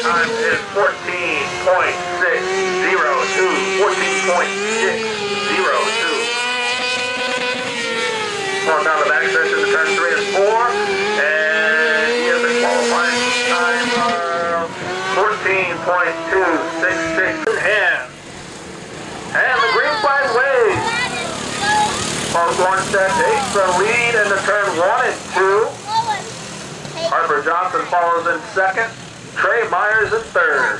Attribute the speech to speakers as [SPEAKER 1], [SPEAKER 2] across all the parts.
[SPEAKER 1] time is 14.602. 14.602. Going down the backstretch into turn 3 and 4. And he has a qualifying time of 14.266 in hand. And the green flag waves. Paul Gornstedt takes the lead in the turn 1 and 2. Harper Johnson follows in second. Trey Myers in third.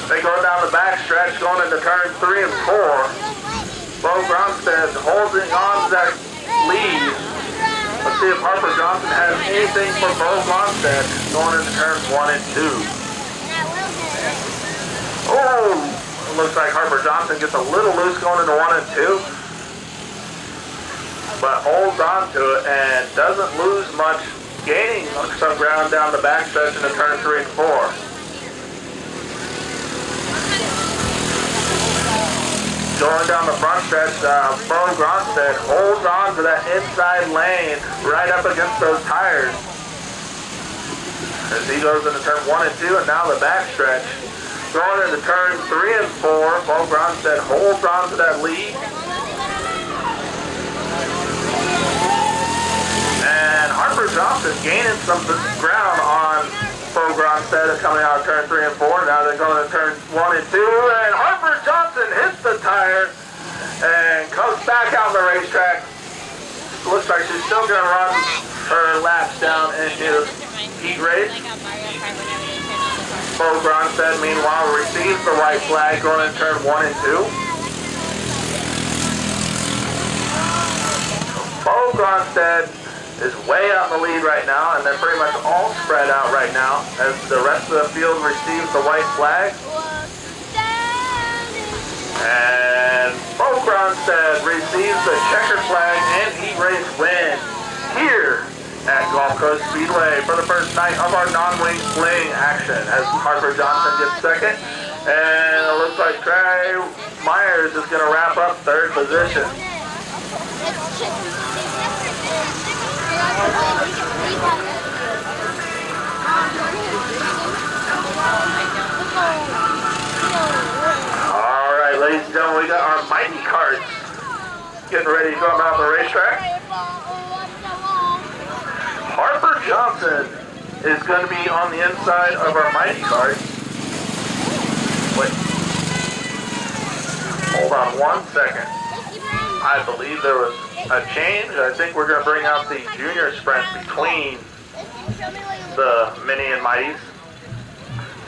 [SPEAKER 1] They go down the backstretch going into turn 3 and 4. Bo Gronstedt holding on to that lead. Let's see if Harper Johnson has anything for Bo Gronstedt going into turns 1 and 2. Oh, it looks like Harper Johnson gets a little loose going into 1 and 2. But holds on to it and doesn't lose much, gaining some ground down the backstretch into turn 3 and 4. Going down the front stretch, Bo Gronstedt holds on to that inside lane right up against those tires. As he goes into turn 1 and 2 and now the back stretch. Going into turn 3 and 4, Bo Gronstedt holds on to that lead. And Harper Johnson gaining some ground on Bo Gronstedt coming out of turn 3 and 4. Now they're going to turn 1 and 2. And Harper Johnson hits the tire and comes back out on the racetrack. Looks like she's still going to run her laps down in his heat race. Bo Gronstedt, meanwhile, receives the white flag going in turn 1 and 2. Bo Gronstedt is way out in the lead right now, and they're pretty much all spread out right now as the rest of the field receives the white flag. And Bo Gronstedt receives the checkered flag and heat race win here at Gulf Coast Speedway for the first night of our non-wing fling action as Harper Johnson gets second. And it looks like Trey Myers is going to wrap up third position. Alright, ladies and gentlemen, we got our mighty carts getting ready to go out the racetrack. Harper Johnson is going to be on the inside of our mighty cart. Wait. Hold on 1 second. I believe there was a change. I think we're going to bring out the junior sprint between the mini and mighties.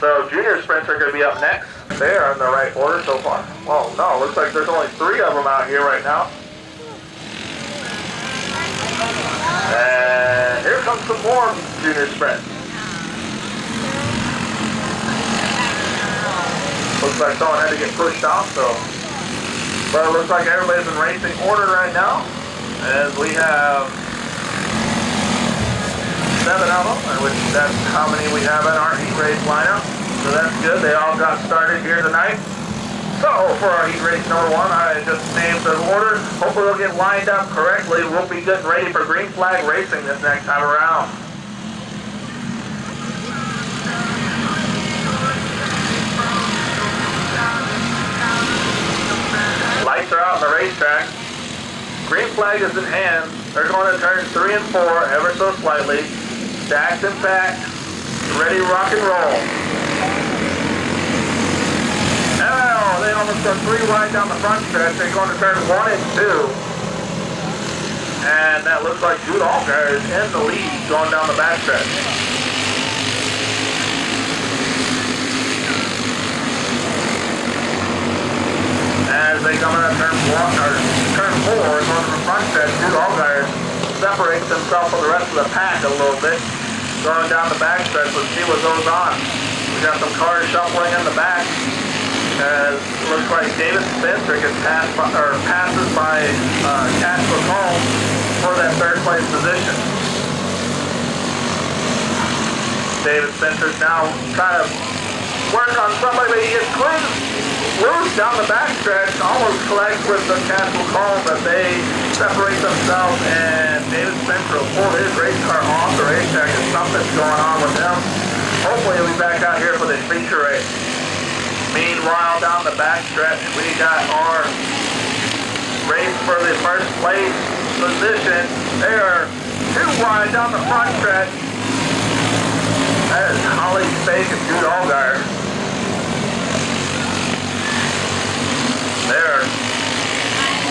[SPEAKER 1] So junior sprints are going to be up next. They are in the right order so far. Well, no, looks like there's only 3 of them out here right now. And here comes some more junior sprints. Looks like someone had to get pushed off, so. But it looks like everybody's in racing order right now, as we have 7 of them, which that's how many we have in our heat race lineup. So that's good. They all got started here tonight. So for our heat race number 1, I just named the order. Hopefully they'll get lined up correctly. We'll be getting ready for green flag racing this next time around. Lights are out on the racetrack. Green flag is in hand. They're going to turn 3 and 4 ever so slightly. Stacked and packed. Ready to rock and roll. Now they almost go 3 wide down the front stretch. They're going to turn 1 and 2. And that looks like Jude Allgaier is in the lead going down the back stretch. As they come out of turn 4, going to the front stretch, Jude Allgaier separates himself from the rest of the pack a little bit. Going down the back stretch, let's see what goes on. We got some cars shuffling in the back. As it looks like David Spencer gets passes by Cash McCall for that third place position. David Spencer's now trying to work on somebody, but he gets loose down the backstretch, almost collects with the Cash McCall, but they separate themselves, and David Spencer will pull his race car off the racetrack, and something's going on with him. hopefully he'll be back out here for the feature race. Meanwhile, down the backstretch, we got our race for the first place position. They are 2 wide down the front stretch. That is Holly Spake and Jude Allgaier. They're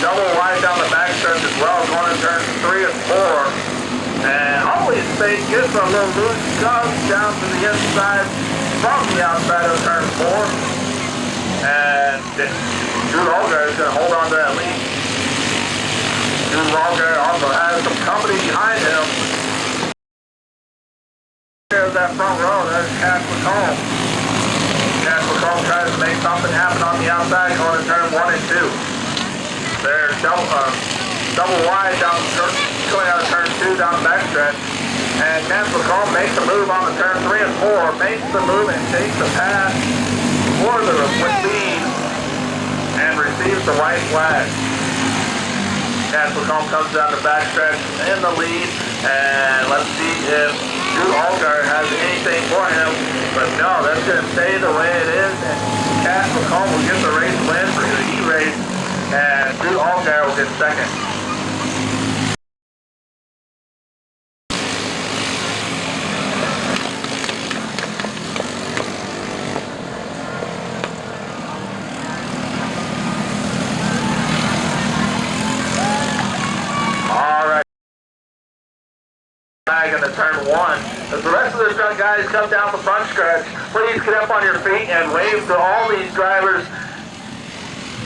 [SPEAKER 1] double wide down the backstretch as well, going to turn 3 and 4. And Holly Spake gets a little loose shove down to the inside from the outside of turn 4. And Jude Allgaier is going to hold on to that lead. Jude Allgaier also has some company behind him. There's that front row. There's Cash McComb. Cash McComb tries to make something happen on the outside, going to turn 1 and 2. They're double wide down, going out of turn 2 down the backstretch. And Cash McComb makes a move on the turn 3 and 4, makes the move and takes the pass for the lead and receives the white flag. Cash McComb comes down the backstretch in the lead, and let's see if Jude Allgaier has anything for him. But no, that's going to stay the way it is, and Cash McComb will get the race win for the E-race, and Jude Allgaier will get second. Into turn 1. As the rest of the guys come down the front stretch, please get up on your feet and wave to all these drivers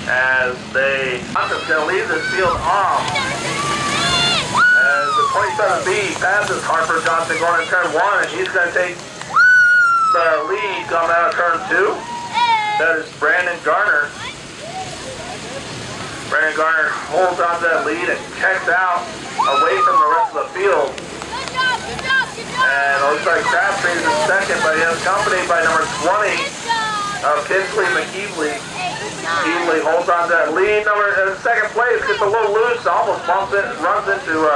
[SPEAKER 1] as I'm just going to leave this field off. As the 27B passes Harper Johnson going to turn 1, and he's going to take the lead coming out of turn 2. That is Brandon Garner. Brandon Garner holds on to that lead and checks out away from the rest of the field. And it looks like Crabtree is in second, but he is accompanied by number 20 of Kinsley McKeevely. McKeevely holds on to that lead. In second place, gets a little loose, almost bumps it, runs into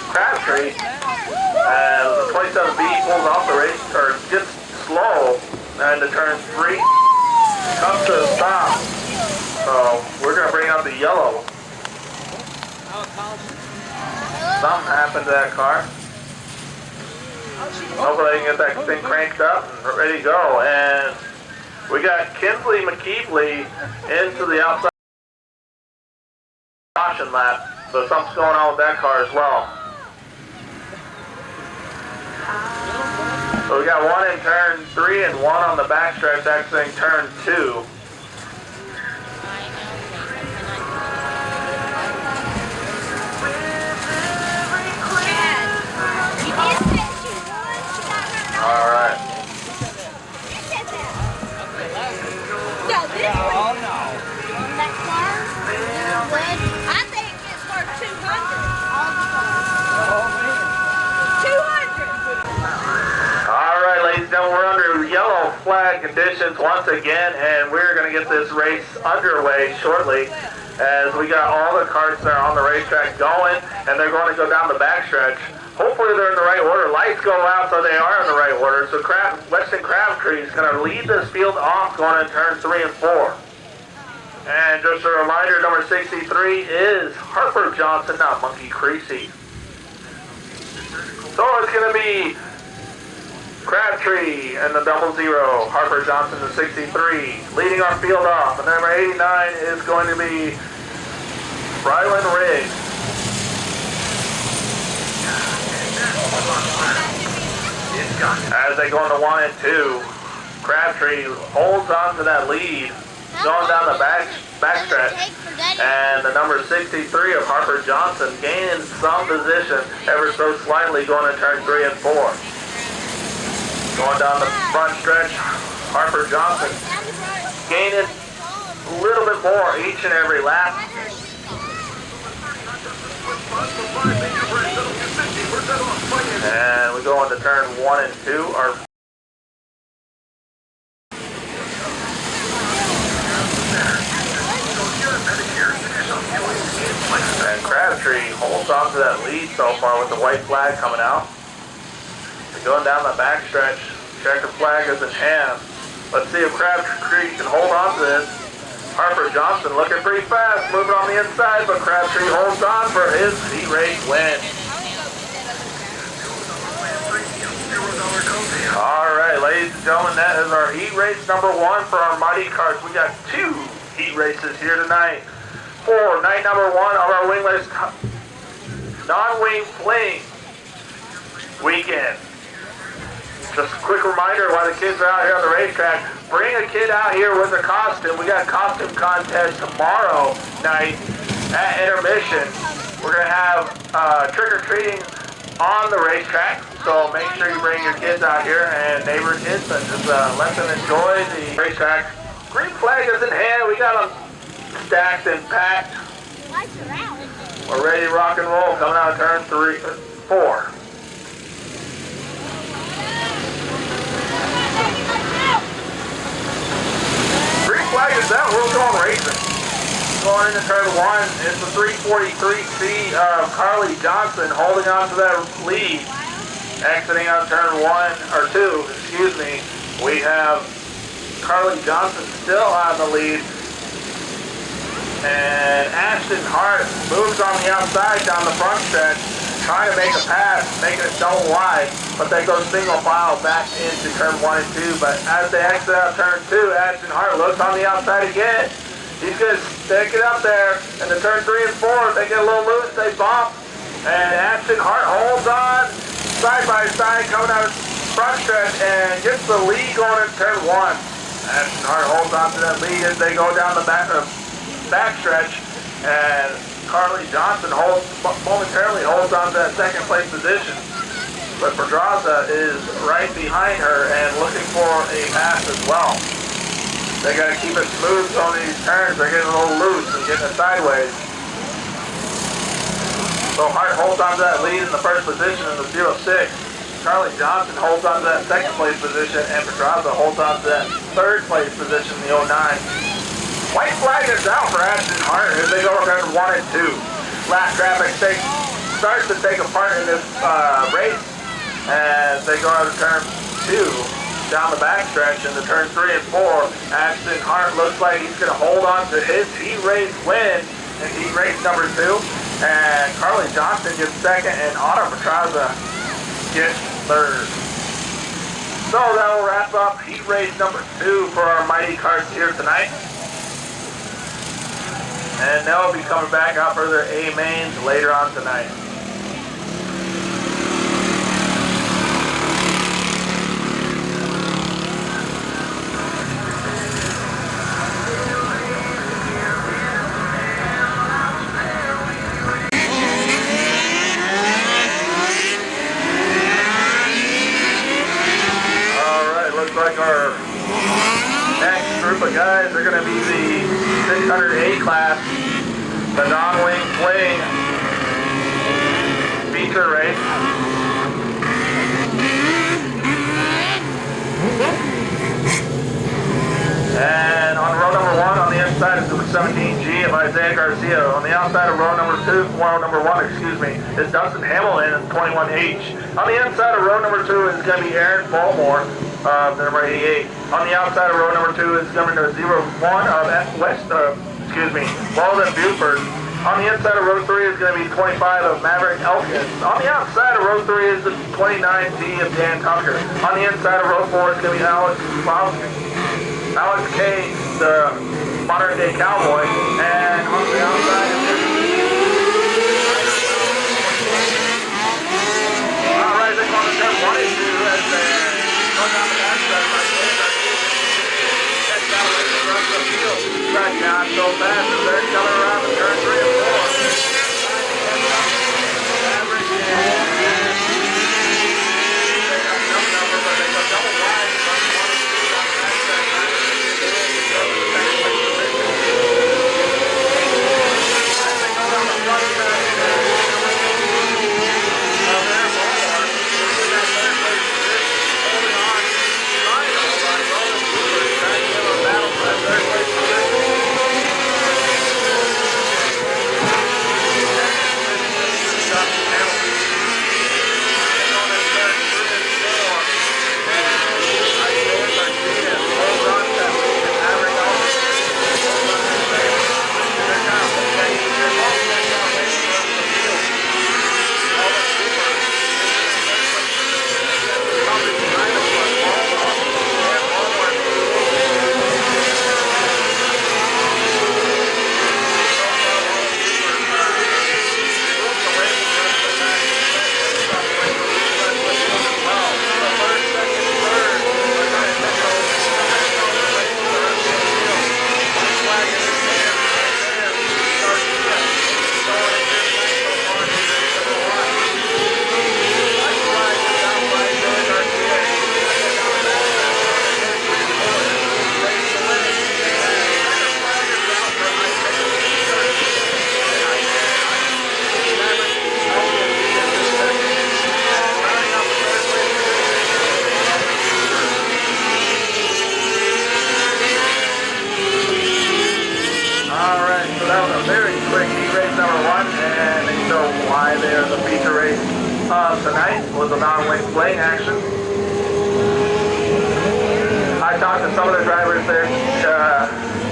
[SPEAKER 1] Crabtree. And the 27B pulls off the race, or gets slow, and to turn 3 comes to a stop. So we're going to bring out the yellow. Something happened to that car. Hopefully they can get that thing cranked up and ready to go. And we got Kinsley McKeevely into the outside caution lap. So something's going on with that car as well. So we got 1 in turn 3 and 1 on the backstretch exiting turn 2. Alright.
[SPEAKER 2] Oh no. That car is good. I think it's worth 200. All the cars. 200.
[SPEAKER 1] Alright, ladies and gentlemen, we're under yellow flag conditions once again, and we're going to get this race underway shortly as we got all the cars that are on the racetrack going, and they're going to go down the backstretch. Hopefully they're in the right order. Lights go out, so they are in the right order. So Weston Crabtree is going to lead this field off going in turn 3 and 4. And just a reminder, number 63 is Harper Johnson, not Monkey Creasy. So it's going to be Crabtree and the 00, Harper Johnson the 63, leading our field off. And number 89 is going to be Rylan Riggs. As they go into 1 and 2, Crabtree holds on to that lead, going down the backstretch, and the number 63 of Harper Johnson gaining some position ever so slightly going to turn 3 and 4. Going down the front stretch, Harper Johnson gaining a little bit more each and every lap. And we go into turn 1 and 2. And Crabtree holds on to that lead so far with the white flag coming out. Going down the backstretch. Checker flag is in hand. Let's see if Crabtree can hold on to this. Harper Johnson looking pretty fast, moving on the inside, but Crabtree holds on for his heat race win. All right, ladies and gentlemen, that is our heat race number 1 for our Mighty Carts. We got 2 heat races here tonight. For night number 1 of our wingless non-wing fling weekend. Just a quick reminder while the kids are out here on the racetrack, bring a kid out here with a costume. We got a costume contest tomorrow night at intermission. We're going to have trick-or-treating on the racetrack, so make sure you bring your kids out here and neighbor kids and just let them enjoy the racetrack. Green flag is in hand. We got them stacked and packed. We're ready to rock and roll coming out of turn 4. Flag is out, we're going racing. Going into turn 1, it's the 343C of Carly Johnson holding on to that lead. Exiting on turn 1, or 2, excuse me, we have Carly Johnson still on the lead. And Ashton Hart moves on the outside down the front stretch, trying to make a pass, making it double wide, but they go single file back into turn 1 and 2. But as they exit out turn 2, Ashton Hart looks on the outside again. He's going to stick it up there. And the turn 3 and 4, they get a little loose, they bump. And Ashton Hart holds on side by side coming out of front stretch and gets the lead going in turn 1. Ashton Hart holds on to that lead as they go down the back stretch. And Carly Johnson momentarily holds on to that second place position. But Pedraza is right behind her and looking for a pass as well. They got to keep it smooth on these turns. They're getting a little loose and getting it sideways. So Hart holds on to that lead in the first position in the 06. Carly Johnson holds on to that second place position, and Pedraza holds on to that third place position in the 09. White flag is out for Ashton Hart as they go to turn 1 and 2. Lap traffic starts to take a part in this race as they go out of turn 2 down the backstretch into turn 3 and 4. Ashton Hart looks like he's going to hold on to his heat race win in heat race number 2. And Carly Johnson gets second and Autumn Pedraza gets third. So that will wrap up heat race number 2 for our Mighty Carts here tonight. And they'll be coming back out for their A mains later on tonight. Alright, looks like our next group of guys are going to be the 600A class, the non-wing fling feature race. And on row number 1, on the inside is the 17G of Isaiah Garcia. On the outside of row number 1, is Dustin Hamilton in 21H. On the inside of row number 2 is going to be Aaron Baltimore, number 88. On the outside of row number 2 is coming to 01 of Walden Buford. On the inside of row 3 is going to be 25 of Maverick Elkins. On the outside of row 3 is the 29D of Dan Tucker. On the inside of row 4 is going to be Alex K, the modern day cowboy. And on the outside is going to be... Alright, they're going to turn 1 and 2 as they go down the backstretch like this. Check out the rest of the field. Right now, so fast as they're coming around the turn 3 and 4. Average and they got no number, but they go double wide. with the non-wing fling action. I talked to some of the drivers there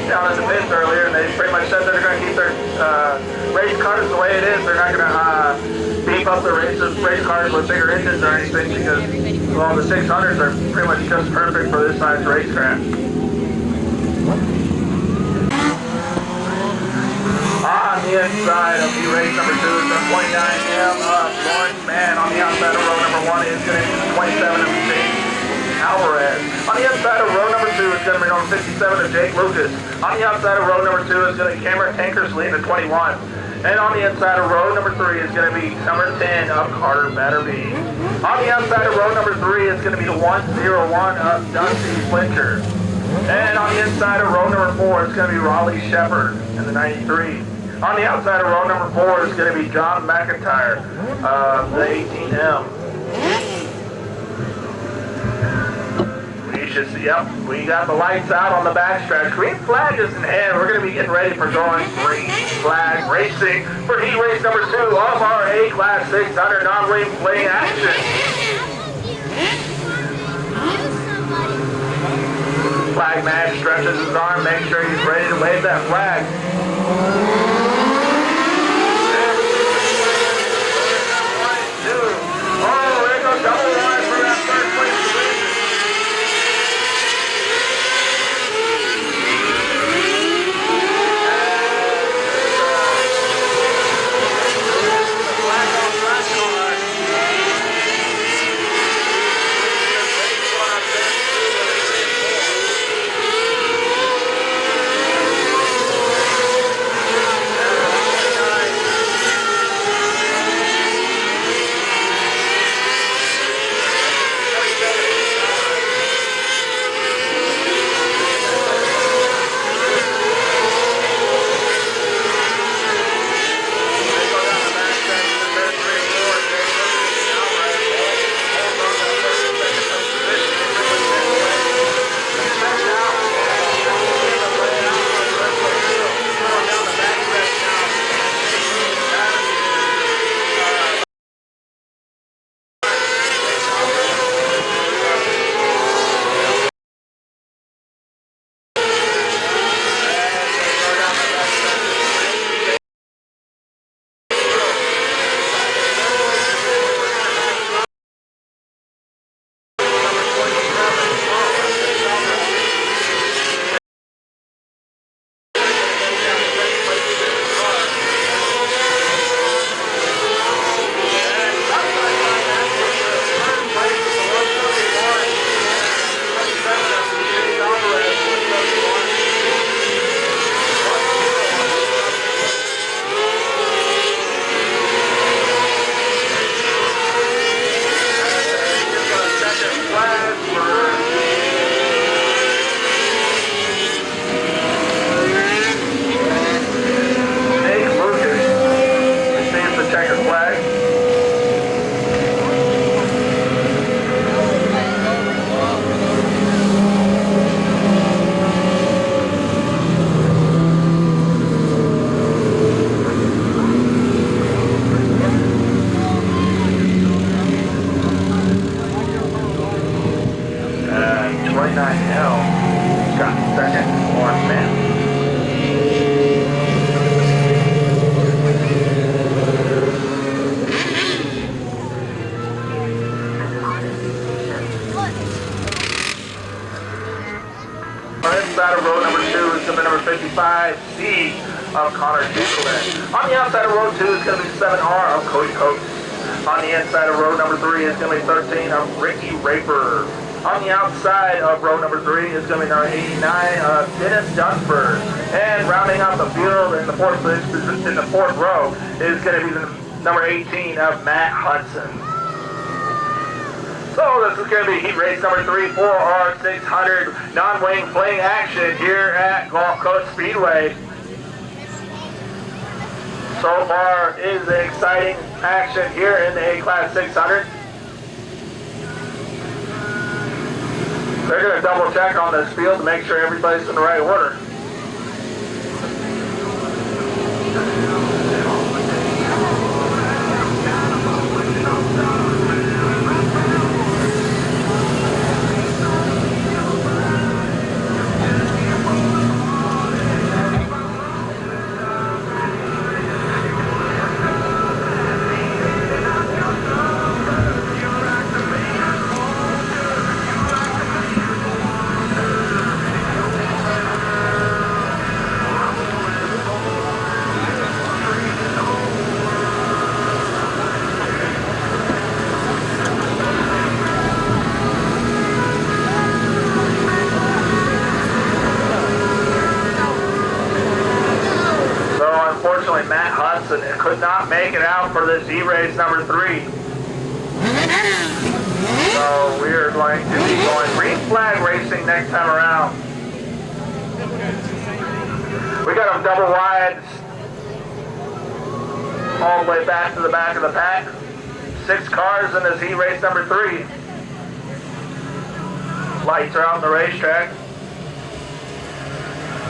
[SPEAKER 1] down in the pits earlier, and they pretty much said that they're going to keep their race cars the way it is. They're not going to beef up the race cars with bigger engines or anything, because well, the 600s are pretty much just perfect for this size racetrack. On the inside of the race number 2 is the 29M of Lawrence Mann. On the outside of row number 1 is going to be the 27 of Jake Alvarez. On the inside of row number 2 is going to be number 57 of Jake Lucas. On the outside of row number 2 is going to be Cameron Tankersley, the 21. And on the inside of row number 3 is going to be number 10 of Carter Batterby. On the outside of row number 3 is going to be the 101 of Dusty Fletcher. And on the inside of row number 4 is going to be Raleigh Shepard in the 93. On the outside of row number 4 is going to be John McIntyre of the 18M. We should see, yep, we got the lights out on the backstretch. Green flag is in hand. We're going to be getting ready for going green flag racing for heat race number 2 of our A-Class 600 non-wing fling action. Flag man stretches his arm, make sure he's ready to wave that flag. Oh, there goes double line for that third place position. Inside of row number 2 is going to be number 55C of Connor Dukeland. On the outside of row 2 is going to be 7R of Cody Coates. On the inside of row number 3 is going to be 13 of Ricky Raper. On the outside of row number 3 is going to be number 89 of Dennis Dunsford. And rounding out the field in the fourth row is going to be the number 18 of Matt Hudson. So this is going to be heat race number 3 for our 600 non-wing fling action here at Gulf Coast Speedway. So far is the exciting action here in the A-Class 600. They're going to double check on this field to make sure everybody's in the right order. could not make it out for this E-race number 3. So we are going to be going green flag racing next time around. We got them double wide all the way back to the back of the pack. 6 cars in this E-race number 3. Lights are out on the racetrack.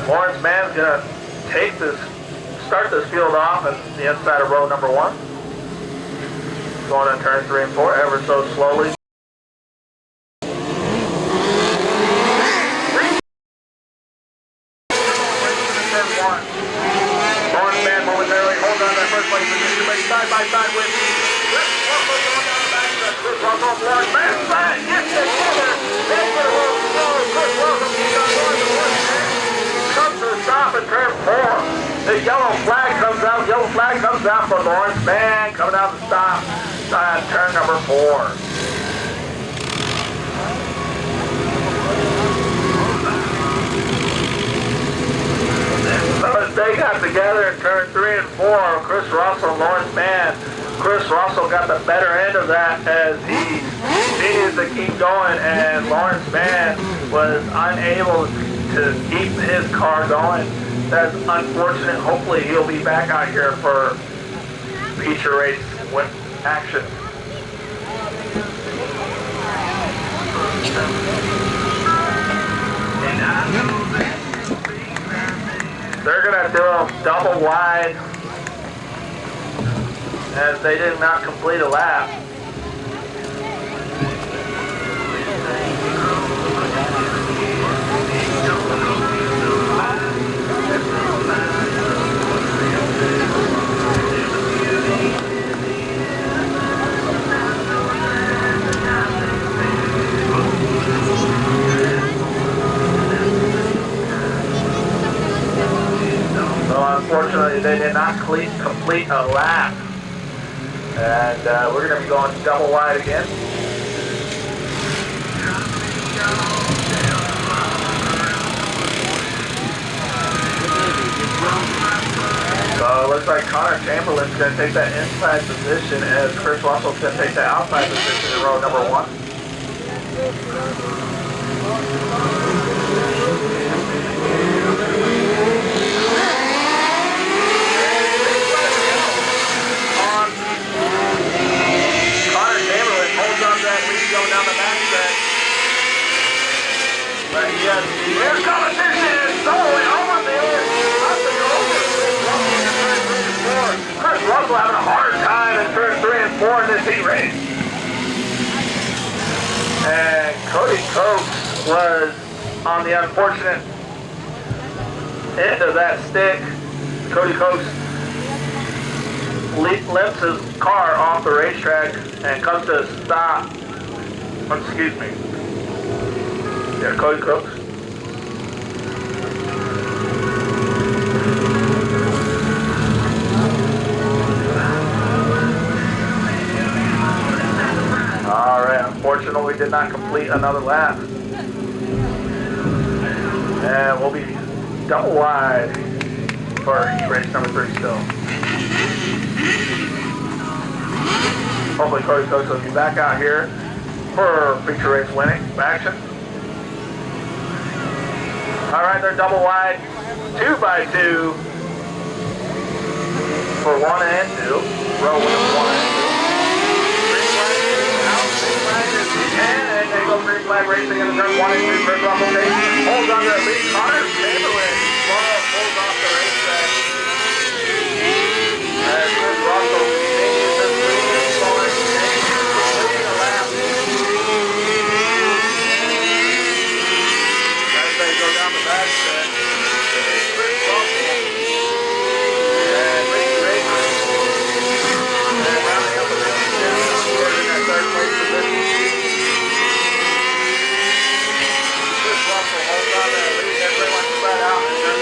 [SPEAKER 1] Lawrence Mann's gonna start this field off at the inside of row number 1. Going on turn 3 and 4 ever so slowly. Lawrence Mann momentarily holds on to that first place position, but side by side with Chris Russell going down the backstretch. Chris Russell, Lawrence Mann side, gets it together. They get a little slow. Chris Russell keeps on going to Lawrence Mann. Comes to a stop at turn 4. The yellow flag comes out. Yellow flag comes out for Lawrence Mann coming out the stop on turn number 4. So as they got together in turn 3 and 4, Chris Russell and Lawrence Mann, Chris Russell got the better end of that as he needed to keep going, and Lawrence Mann was unable to keep his car going. That's unfortunate. Hopefully he'll be back out here for feature race action. They're going to do them double wide as they did not complete a lap. So unfortunately they did not complete a lap. And we're going to be going double wide again. So it looks like Connor Chamberlain's going to take that inside position as Chris Russell's going to take the outside position in row number 1. Connor Chamberlain holds on to that lead going down the backstretch. But yes, here's competition. So over there. Chris Russell having a hard time in turn 3 and 4 in this heat race. And Cody Coates was on the unfortunate end of that stick. Cody Coates lifts his car off the racetrack and comes to a stop. Excuse me. Yeah, Cody Coates. Alright, unfortunately we did not complete another lap. And we'll be double wide for race number 3 still. Hopefully Cody Coates will be back out here for feature race winning action. Alright, they're double wide, 2x2 for 1 and 2. Row 1 and 2. And they go green flag racing in the turn 1 and 2. Chris Russell holds on to the lead. Connor Chamberlain pulls off the racetrack. As Chris Russell continues his lead forward, completing a lap. As they go down the backstretch, Chris Russell and Ricky Rager. And rounding up the race, we're in that third place position. Russell holds on there, leaving everyone spread out.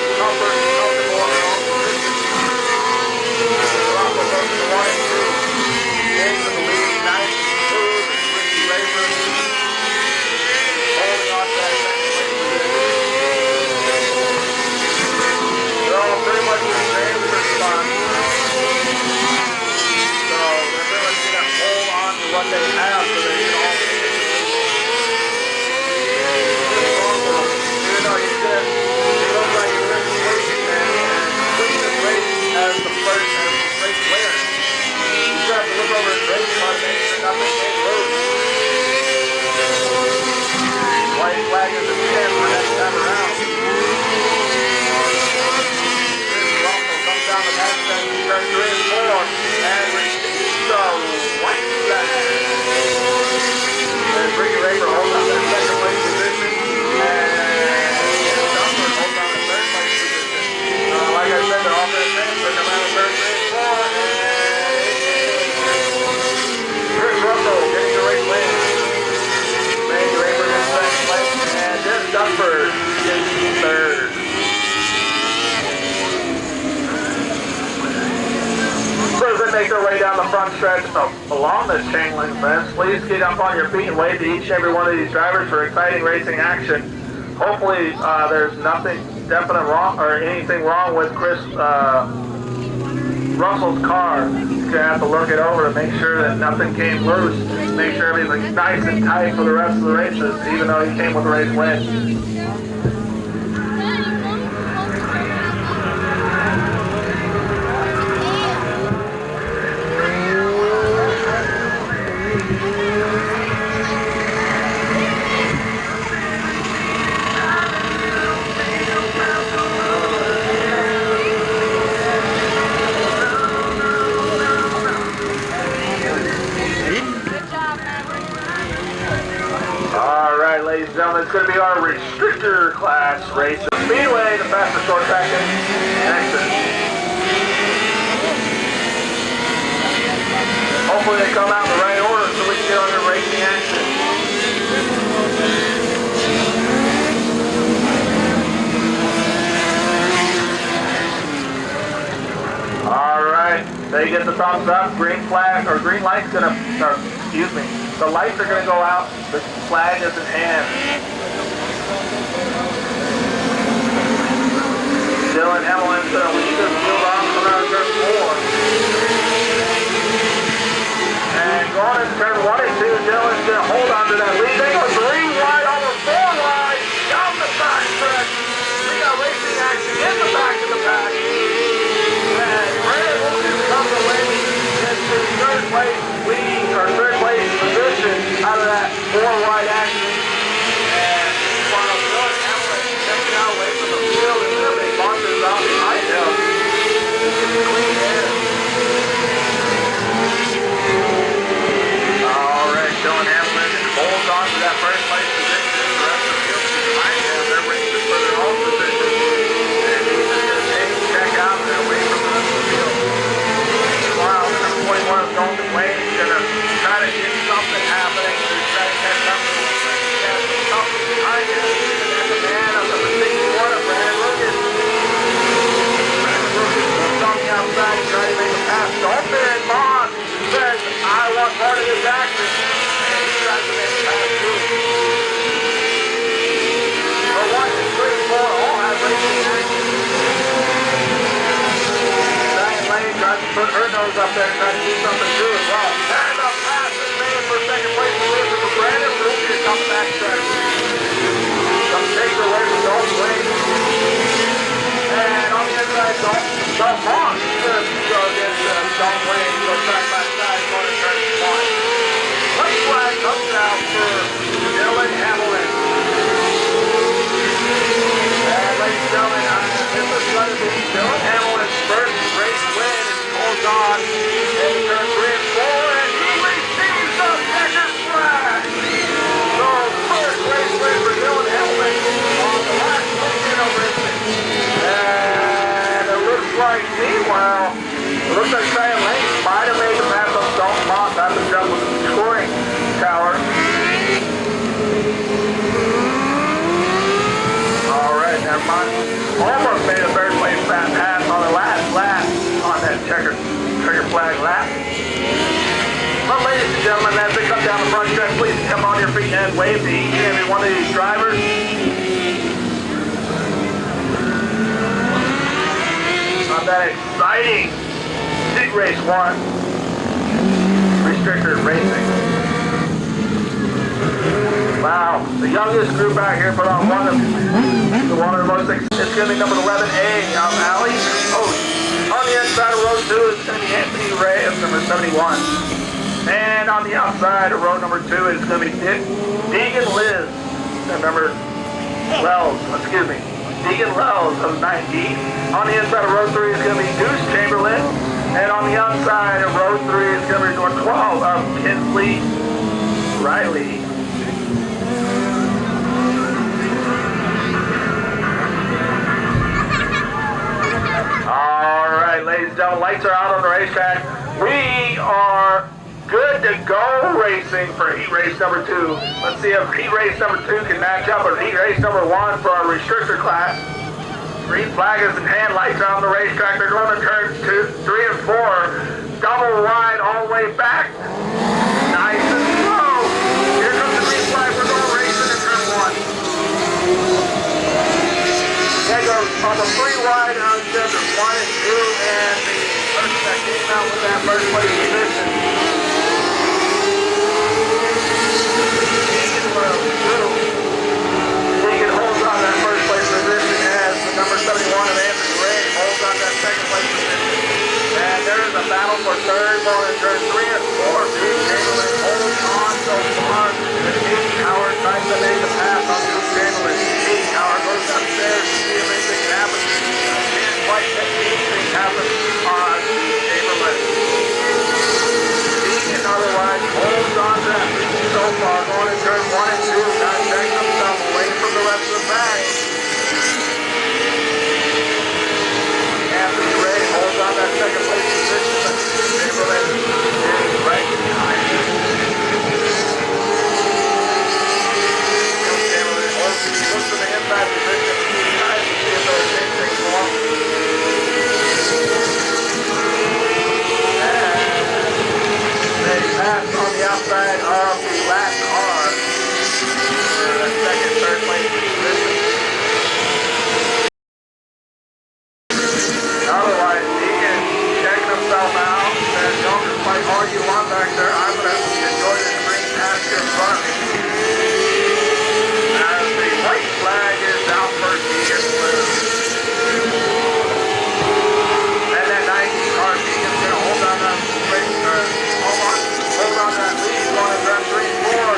[SPEAKER 1] for what they have so they can all make it. Even though you did, it looks like you were waiting and winning this race as the first race winner. You just have to look over his race car to make sure nothing came loose. White flag is a 10 for next time around. Russell comes down the backstretch, turn 3 and 4, and receives the white flag. And Ricky Raper holds on to the second place position, and Dunford holds on to third place position. Like I said, they're all very fast, they're coming out of turn 3 and 4, and here's Russell getting the race win. Ricky Raper gets second place, and then Dunford gets third. So as they make their way down the front stretch along this chain link fence, please get up on your feet and wave to each and every one of these drivers for exciting racing action. Hopefully there's nothing definite wrong or anything wrong with Chris Russell's car. He's going to have to look it over to make sure that nothing came loose. Make sure everything's nice and tight for the rest of the races, even though he came with a race win. Ladies and gentlemen, it's going to be our restrictor class race. Speedway, the fastest short track in Texas. Hopefully they come out in the right order so we can get on the racing action. Alright, they get the thumbs up, green flag, or green light's going to, excuse me. The lights are going to go out. The flag is in hand. Dylan Hamlin's going to lead this field off coming out of turn 4. And going into turn 1 and 2, Dylan's going to hold on to that lead. They go 3 wide over 4 wide. Down the back stretch. We got racing action in the back of the pack. And Brandon Wilkins comes away into third place lead, or third place position out of that 4 wide action. And while Dylan Hamlin checking out away from the field and really launches out behind him, clean air. Alright, Dylan Hamlin holds on to that first place position. The rest of the field is behind him. They're racing for their own position. And he's just going to take a check out and away from the rest of the field. Wow, number 21 is Golden Wayne. He's going to try to get something happening. He's trying to catch up to something behind him. And there's a man of number 61 of Brandon Lucas. Brandon Lucas moves on the outside, trying to make a pass. Dalton Bond says, I want part of this action. And he tries to make a pass too. So 1, 2, 3, 4 all have racing action. Lane tries to put her nose up there and try to do something too as well. And the pass is made for second place position for Brandon Lucas on the backstretch. Some takes away from Dalton Wayne. And on the inside, Dalton Vaughn should go against Dalton Wayne. Go side by side, going to turn 1. White flag comes out for Dylan Hamlin. And ladies and gentlemen, this is going to be Dylan Hamlin's first race win. Holds on in turn 3 and 4, and he receives the checkered flag. So first race win for Dylan Hamlin on the last weekend of racing. And it looks like, meanwhile, it looks like Cheyenne Lane might have made the pass on Dalton Moss out the jump with the scoring tower. Alright, never mind. Almost made a third place pass on the last lap on that checkered flag lap. Well, ladies and gentlemen, as they come down the front stretch, please come on your feet and wave to each and every one of these drivers. On that exciting Big Race 1 restrictor racing. youngest group out here put on one of the most. It's going to be number 11A, Alley. Oh, on the inside of row 2 is going to be Anthony Ray of number 71. And on the outside of row number 2 is going to be Deegan Liz of number Deegan Wells of 90. On the inside of row 3 is going to be Deuce Chamberlain. And on the outside of row 3 is going to be number 12 of Kinsley Riley. All right, ladies and gentlemen, lights are out on the racetrack. We are good to go racing for heat race number 2. Let's see if heat race number 2 can match up with heat race number 1 for our restrictor class. Green flag is in hand, lights are on the racetrack. They're going to turns 2, 3, and 4. Double wide all the way back. Nice and slow. Here comes the green flag. We're going racing in turn 1. There goes on the 3 wide on center 1 and 2, and the person that came out with that first place position. Deegan holds on that first place position as the number 71 of Anthony Ray holds on that second place position. And there is a battle for third going in turn 3 and 4. Deuce Chamberlain holds on so far. The 8-hour tries to make a pass on Deuce Chamberlain. 8-hour goes upstairs to see if anything can happen. Can't quite make anything happen on Chamberlain. Deegan otherwise holds on to that so far going in turn 1 and 2. Got to check himself away from the rest of the pack. Anthony Ray holds on that second place position. Chamberlain is right behind him. Chamberlain looks to the inside position. Tries to see if there's anything wrong. And they pass on the outside of the last car. The second, third place position. Otherwise, Deegan checking himself out. Says, y'all can fight all you want back there. I'm going to enjoy this green pasture in front of me. As the white flag is out for Deegan Liz. And that 90 car, Deegan's going to hold on that race, hold on that lead going to turn 3 and 4.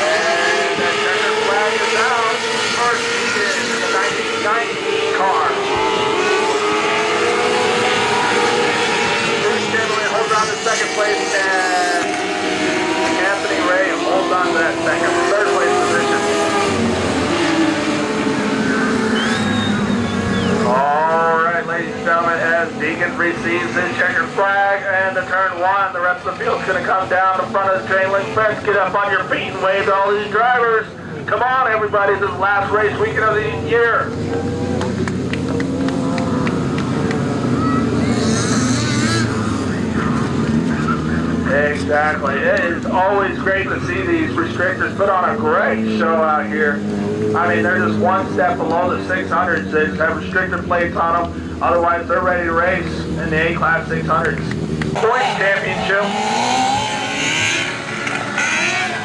[SPEAKER 1] And that checker flag is out for Deegan in the 1990 car. On to second place, and Anthony Ray holds on to that third place position. All right, ladies and gentlemen, as Deegan receives his checkered flag and the turn 1, the rest of the field's going to come down the front of the chain link fence. Get up on your feet and wave to all these drivers. Come on, everybody, this is the last race weekend of the year. Exactly. It is always great to see these restrictors put on a great show out here. I mean, they're just one step below the 600s. They just have restrictor plates on them. Otherwise, they're ready to race in the A-Class 600s. Points championship.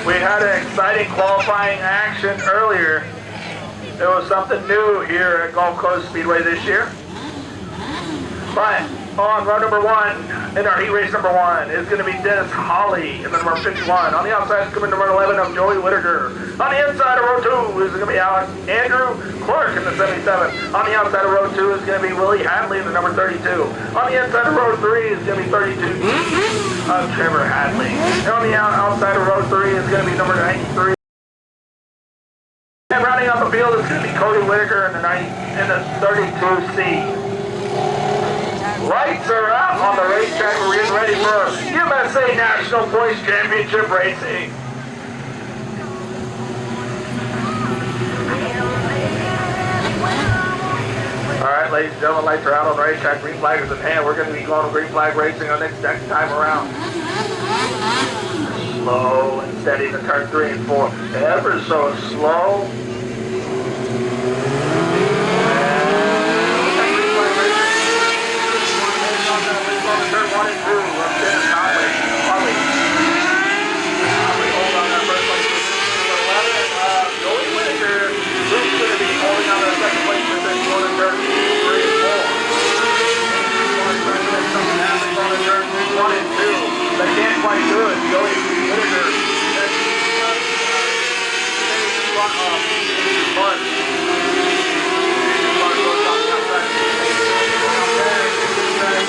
[SPEAKER 1] We had an exciting qualifying action earlier. It was something new here at Gulf Coast Speedway this year. But on row number 1, in our heat race number 1, is going to be Dennis Hawley in the number 51. On the outside is going to be number 11 of Joey Whitaker. On the inside of row 2 is going to be Andrew Clark in the 77. On the outside of row 2 is going to be Willie Hadley in the number 32. On the inside of row 3 is going to be 32 of Trevor Hadley. And on the outside of row 3 is going to be number 93. And rounding out the field is going to be Cody Whitaker in the 32C. Lights are up on the racetrack. We're getting ready for USA National Points Championship Racing. All right, ladies and gentlemen, lights are out on the racetrack. Green flag is in hand. We're going to be going to green flag racing on next time around. Slow and steady to turn 3 and 4. Ever so slow. Turn 1 and 2 of Dennis Hawley. Hawley hold on that first place. Number 11, Joey Whitaker. right to it. Joey Whitaker.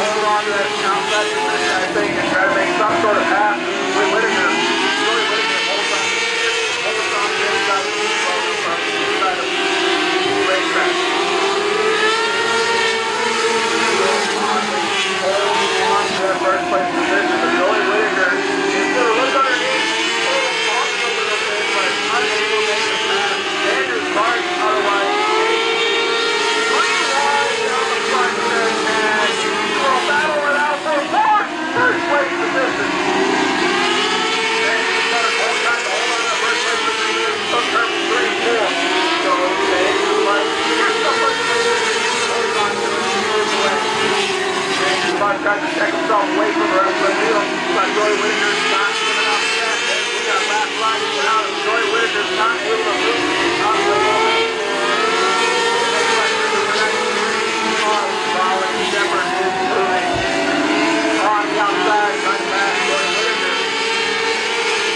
[SPEAKER 1] Hold on to that outside position, I think, and try to make some sort of pass with Whitaker. Joey Whitaker holds on to the inside of the racetrack. Hold on to that first place position, but Joey Whitaker is going to look underneath. Unable to make the pass. Andrew Clark, otherwise, down the front stretch, and you will battle it out for first place position. And he's got a whole time to hold on to that first place position. Took her 3-4. So, Andrew Clark, here's the first place position. Hold on to it. Andrew Clark tries to check himself away from the rest of the field. But Joey Whitaker's not giving up that. We got last line out of Joey Whitaker's not able to move on the moment. Colin Shepard is moving on the outside, trying to pass Joey Whitaker.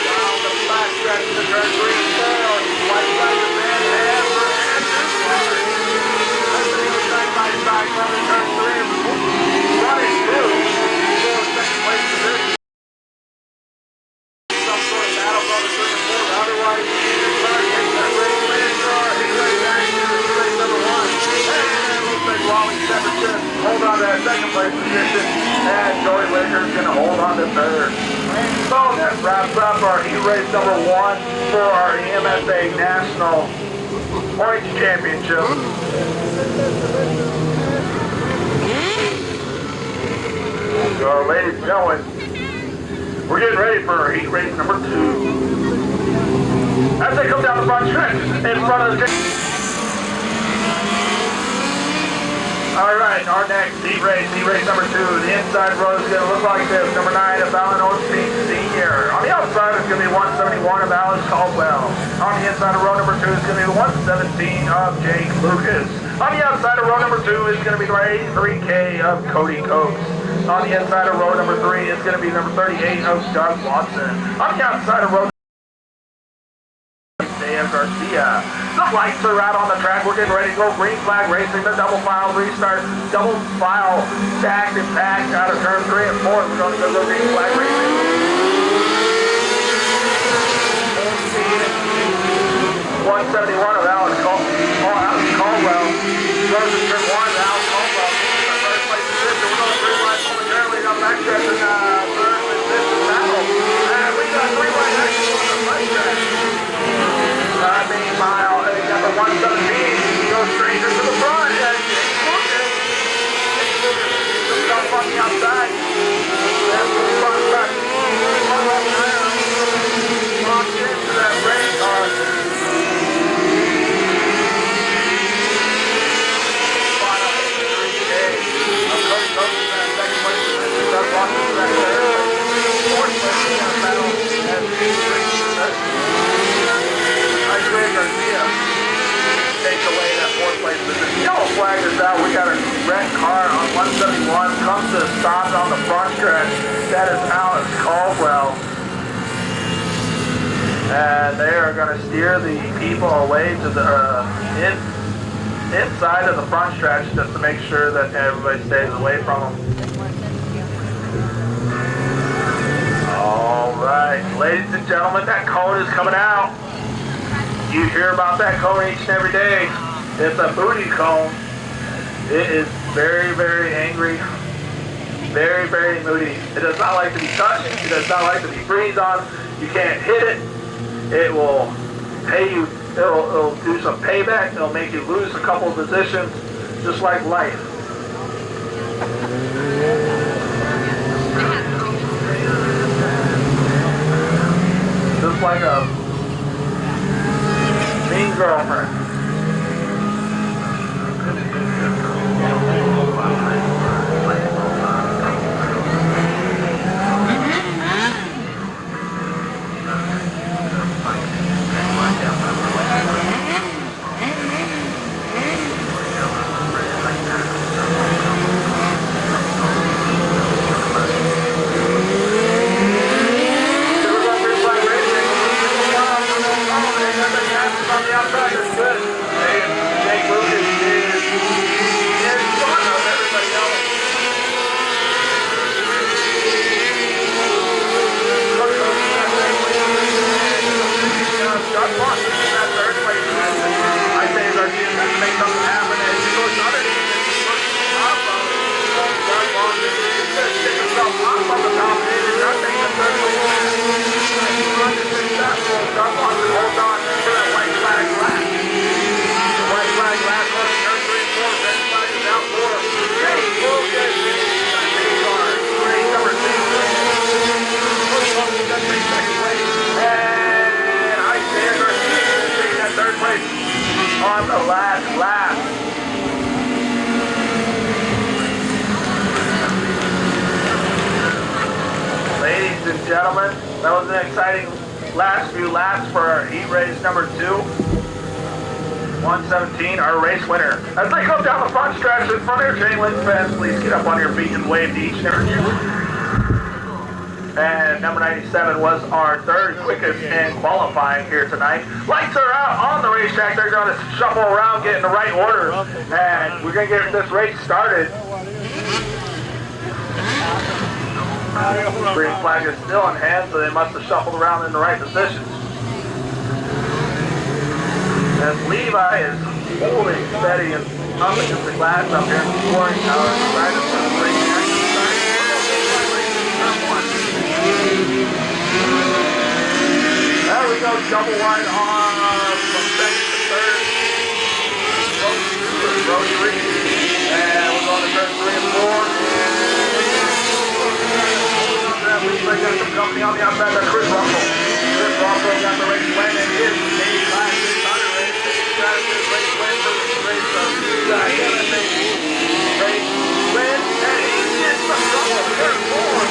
[SPEAKER 1] Down the back stretch to turn 3-4. White side of the man and for Andrew Clark. Side by side from the turn 3. Running through for second place position. Some sort of battle on the turn 4. Otherwise, Andrew Clark takes that race leading car. He's right back to race number 1. And looks like Wally Shepard just hold on to that second place position. And Joey Whitaker's going to hold on to third. So that wraps up our E-Race number 1 for our EMSA National Points Championship. So, ladies and gentlemen, we're getting ready for heat race number 2. As they come down the front stretch in front of the... Alright, our next heat race number 2. The inside row is going to look like this. Number 9 of Alan Osteen Sr. On the outside is going to be 171 of Alice Caldwell. On the inside of row number 2 is going to be 117 of Jake Lucas. On the outside of row number 2 is going to be 3K of Cody Coates. On the inside of row number 3 is going to be number 38 of Doug Watson. On the outside of row Dave Garcia. The lights are out on the track. We're getting ready to go green flag racing. The double file restart. Double file stacked and packed out of turn 3 and 4. We're going to go green flag racing. 171 of Alex Caldwell. Goes to turn 1 to Alex Caldwell. First place position. We're going green flag momentarily down the backstretch in third position battle. And we got 3-wide action on the front stretch. Meanwhile, number 117 goes stranger to the front. And Jake Lucas comes up on the outside. That's the front stretch. Locked into that race car. Final 3K of Cody Coates in that second place position. Doug Watson in that third place. Fourth place in that battle. Dave Garcia takes away that fourth place position. Yellow flag is out. We got a red car on 171. Comes to a stop on the front stretch. That is Alex Caldwell. And they are going to steer the people away to the inside of the front stretch just to make sure that everybody stays away from them. All right, ladies and gentlemen, that cone is coming out. You hear about that cone each and every day. It's a booty cone. It is very, very angry. Very, very moody. It does not like to be touched. It does not like to be breathed on. You can't hit it. It will pay you. It'll do some payback. It'll make you lose a couple of positions, just like life. Just like a mean girlfriend. and gentlemen. That was an exciting last few laps for our heat race number 2. 117, our race winner. As they come down the front stretch in front of your chain link fence, please get up on your feet and wave to each and every one. And number 97 was our third quickest in qualifying here tonight. Lights are out on the racetrack. They're going to shuffle around, get in the right order, and we're going to get this race started. Green flag is still in hand, so they must have shuffled around in the right positions. As Levi is holding steady and up against the glass up here in the scoring tower, right up to the race. There we go, double wide on from second to third. Row 3. And we're going to turn 3 and 4. We got some company on the outside there, Chris Russell. Chris Russell got the race win and his Navy Class 600 race. Got his race win for the race of race win, and he gets the trouble, turn 4.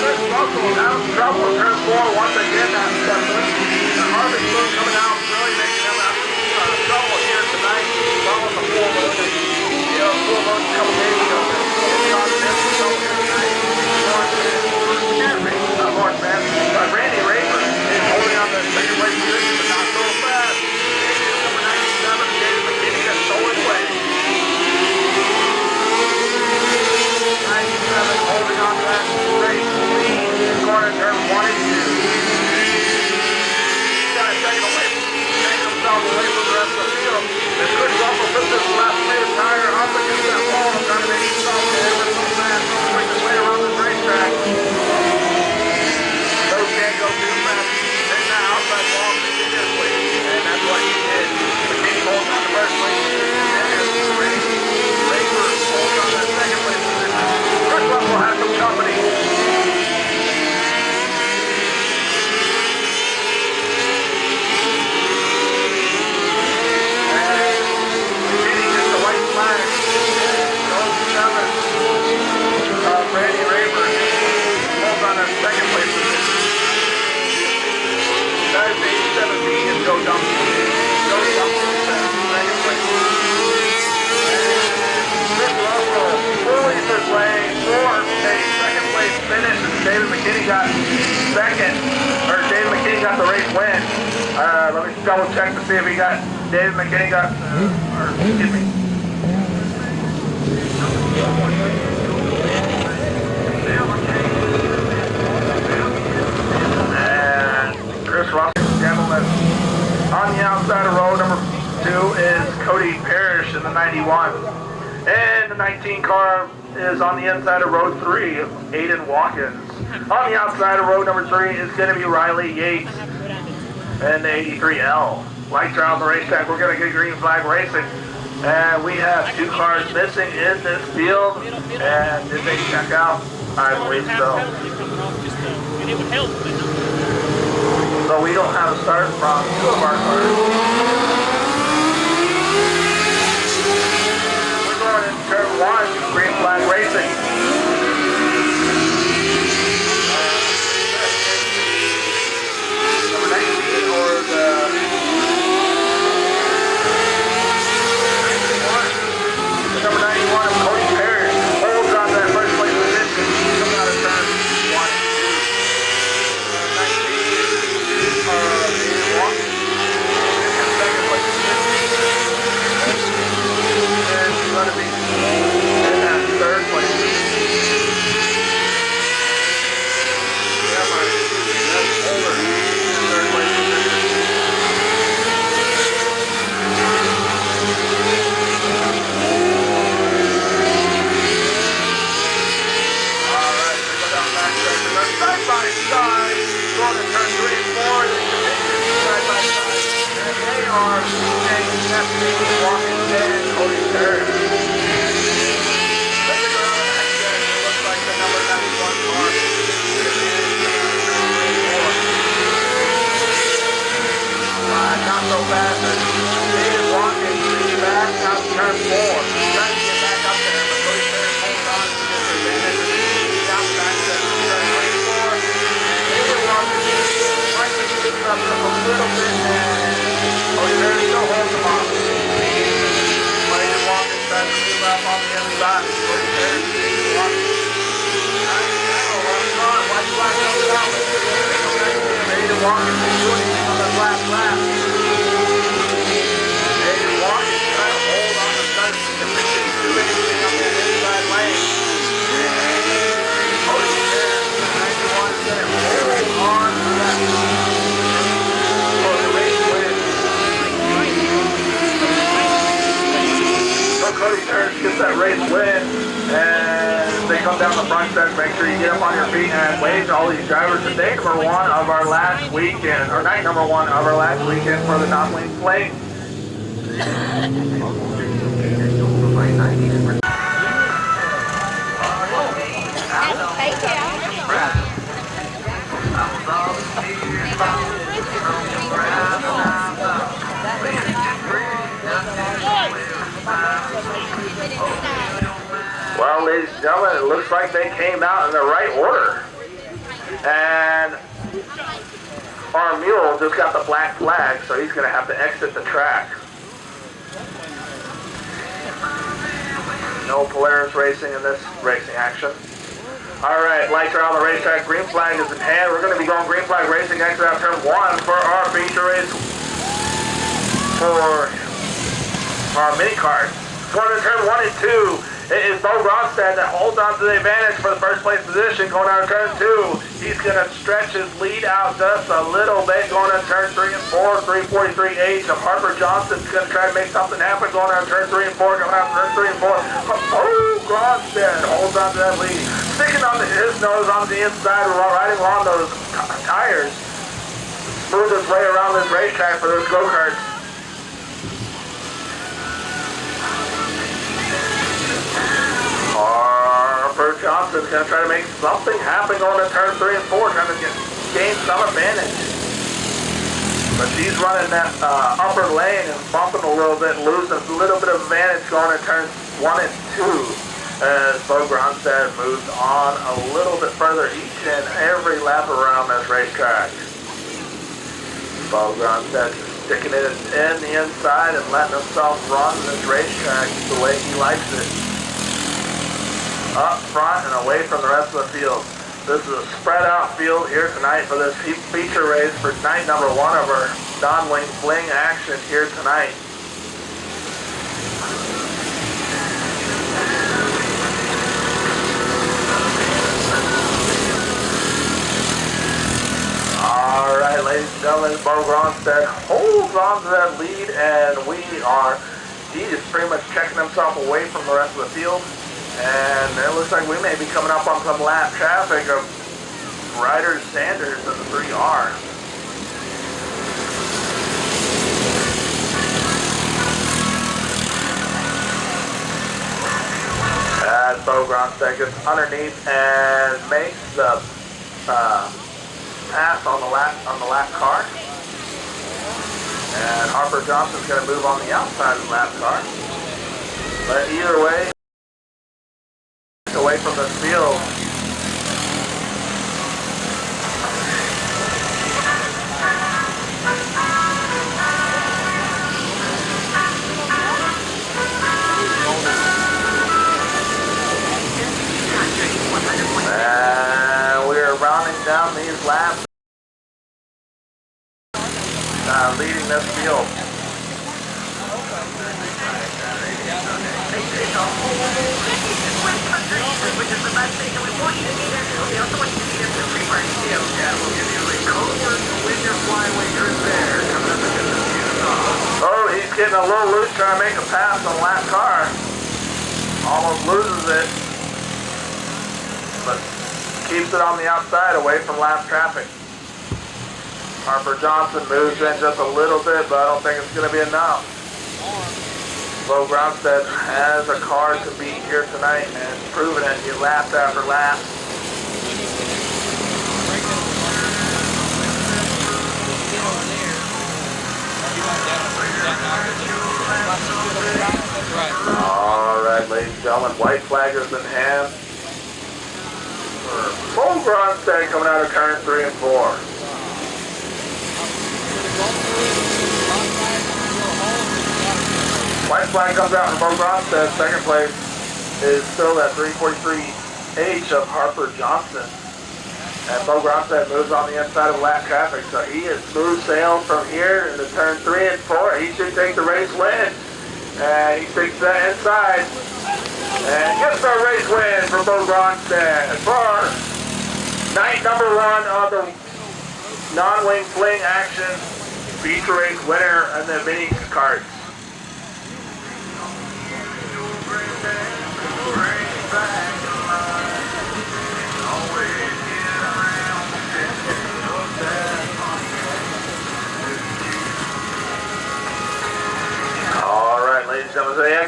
[SPEAKER 1] Chris Russell out of trouble, turn 4 once again. That's the Harvey Boone coming out, really making him out of trouble here tonight. Following the full moon, full moon a couple days ago. It's caused him to go here tonight. Randy Raper is holding on to the second place position, but not so fast. Number 97, David McKinney has stolen away. 97 holding on to that race lead in corner turn 1 and 2. He's got to take himself away from the rest of the field. This Chris Russell puts this left rear tire up against that wall, trying to make himself ever so fast, make his way around this racetrack. Can't go too fast. Take that outside wall continuously. And that's what he did. McKinney holds on to first place. And there's the race. Raper holds on to that second place position. Chris Russell has some company. And McKinney gets the white flag. Goes to 7. Randy Raper holds on to second place position. 17 is Joe Duncan. Joe Duncan second place. And Chris Russell pulling his way for a second place finish. David McKinney got second, or David McKinney got the race win. Let me double check to see if David McKinney got, or excuse me. Chris Russell, gentlemen. On the outside of row number 2 is Cody Parrish in the 91. And the 19 car is on the inside of row 3, Aiden Watkins. On the outside of row number 3 is going to be Riley Yates and the 83L. Lights are on the racetrack. We're going to get green flag racing. And we have 2 cars missing in this field. And did they check out? I believe so.
[SPEAKER 3] It would help.
[SPEAKER 1] So we don't have a start from 2 of our cars. We're going in turn 1, green flag racing. Number 19 or the number 91 of Cody Perry holds on to that first place position. Coming out of turn 1 and 2. 19 walking in second place position. And he's going to be in that third place. Yeah, that's older in third place position. Side by side, going to turn 3 and 4, they continue side by side, and they are James Neptune, walking dead, Cody Perry. Let's go on the next set. It looks like the number 91 car. Not so fast. David walking back out turn 4, trying to get back up there, but Cody Perry holds on to his advantage. Down the back set, turn 3 and 4. front stretch, make sure you get up on your feet and wave to all these drivers. It's day number one of our last weekend, or night number one of our last weekend for the non-wing fling. Well, ladies and gentlemen, it looks like they came out in the right order. And our mule just got the black flag, so he's going to have to exit the track. No Polaris racing in this racing action. All right, lights are on the racetrack. Green flag is in hand. We're going to be going green flag racing exit out turn 1 for our feature race for our mini cars. Going to turn 1 and 2. It is Bo Ronstadt that holds on to the advantage for the first place position going out of turn 2. He's going to stretch his lead out just a little bit going on turn 3 and 4. 343H of Harper Johnson's going to try to make something happen going on turn 3 and 4. Going out turn 3 and 4. Bo Ronstadt holds on to that lead. Sticking on his nose on the inside while riding along those tires. Smooth his way around this racetrack for those go-karts. Harper Johnson's going to try to make something happen going to turn 3 and 4, trying to gain some advantage. But she's running that upper lane and bumping a little bit, losing a little bit of advantage going to turns 1 and 2 as Bo Ronstadt moves on a little bit further each and every lap around this racetrack. Bo Ronstadt sticking it in the inside and letting himself run this racetrack the way he likes it. Up front and away from the rest of the field. This is a spread out field here tonight for this feature race for night number 1 of our non-wing fling action here tonight. Alright, ladies and gentlemen, Bo Ronstadt holds on to that lead and he is pretty much checking himself away from the rest of the field. And it looks like we may be coming up on some lap traffic of Ryder Sanders in the 3R. As Bo Ronstadt gets underneath and makes the pass on the lap car. And Harper Johnson's going to move on the outside of the lap car. But either way, away from the field. And we're rounding down these laps, leading this field.
[SPEAKER 4] Which is the best thing, and we want you to be there. We also want you to be there for the free-party deal. Yeah, we'll give you a coaster with your flyway cruise there. Coming up against the few.
[SPEAKER 1] Oh, he's getting a little loose trying to make a pass on the lap car. Almost loses it. But keeps it on the outside away from lap traffic. Harper Johnson moves in just a little bit, but I don't think it's going to be enough. Bo Ronstadt has a car to beat here tonight and proven it lap after lap. All right, ladies and gentlemen, white flag is in hand. Bo Ronstadt coming out of turn 3 and 4. White flag comes out from Bo Ronstadt. Second place is still that 343H of Harper Johnson. And Bo Ronstadt moves on the inside of lap traffic, so he is smooth sailing from here into turn 3 and 4. He should take the race win. And he sticks that inside. And gets the race win for Bo Ronstadt for night number 1 of the non-wing fling action feature race winner in the mini karts.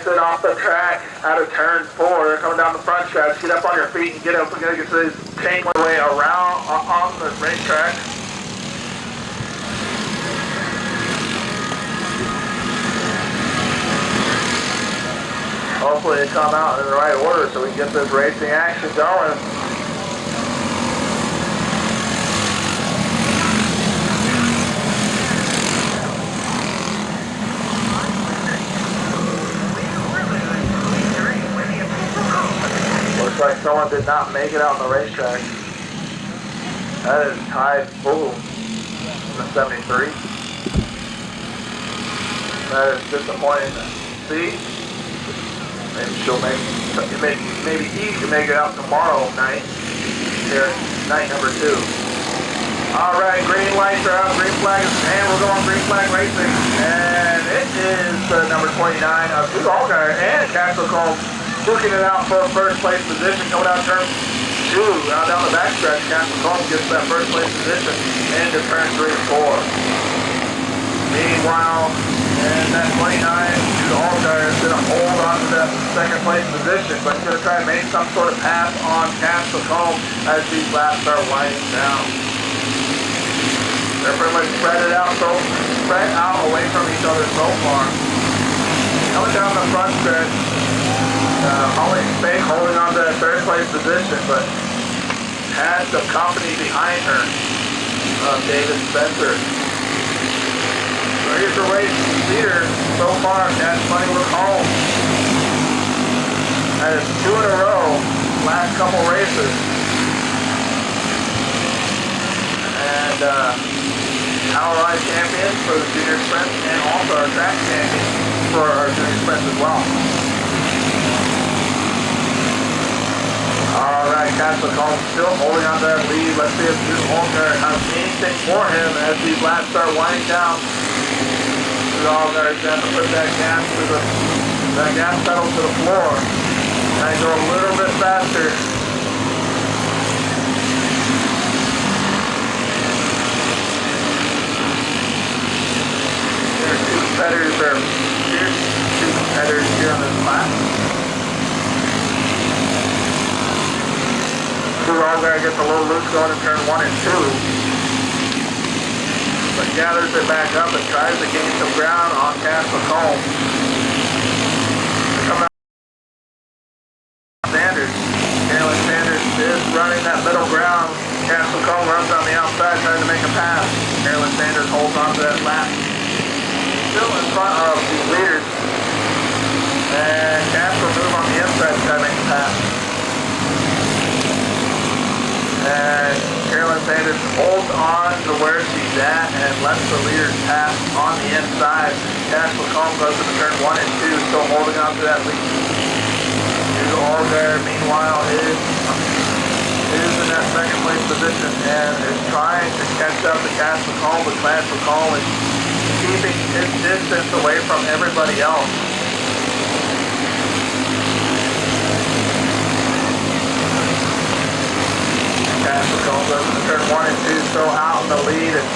[SPEAKER 1] exit off the track out of turn 4. They're coming down the front stretch. Get up on your feet and get up. We're going to get this chain way around on the racetrack. Hopefully they come out in the right order so we can get this racing action going. Looks like someone did not make it out on the racetrack. That is Ty Fool in the 73. That is disappointing to see. Maybe she'll maybe he can make it out tomorrow night. Here, night number 2. All right, green lights are out, green flag is, and we're going green flag racing. And it is number 29 of Dude Allgaier and Castle Cole duking it out for first place position. Going down turn 2, out down the backstretch. Castle Cole gets that first place position into turn 3 and 4. Meanwhile, and that 29, Dude Allgaier is going to hold on to that second place position, but he's going to try to make some sort of pass on Castle Cole as these laps are winding down. They're pretty much spread out away from each other so far. Coming down the front stretch, Holly Spake holding on to that third place position, but has some company behind her. David Spencer. So here's the race leader so far. That's Money Look Home. That is 2 in a row, last couple races. And Power Ride champions for the junior sprint, and also our track champion for our junior sprint as well. Alright, Castle Cole still holding on to that lead. Let's see if Dude Allgaier has anything for him as these laps start winding down. Dude Allgaier is going to put that gas pedal to the floor and go a little bit faster. There are two competitors here on this lap. Dude Allgaier gets a little loose going in turn 1 and 2, but gathers it back up and tries to gain some ground on Castle Cole. Coming out Sanders. Carolyn Sanders is running that middle ground. Castle Cole runs on the outside trying to make a pass. Carolyn Sanders holds on to that lap. Still in front of the leaders. And Castle move on the inside to try to make a pass. And Carolyn Sanders holds on to where she's at and lets the leaders pass on the inside. Castle Cole goes to turn 1 and 2, still holding on to that lead. Dude Allgaier, meanwhile, is in that second place position and is trying to catch up to Castle Cole, but Castle Cole is keeping his distance away from everybody else. Castle Cole goes to turn 1 and 2, still out in the lead, and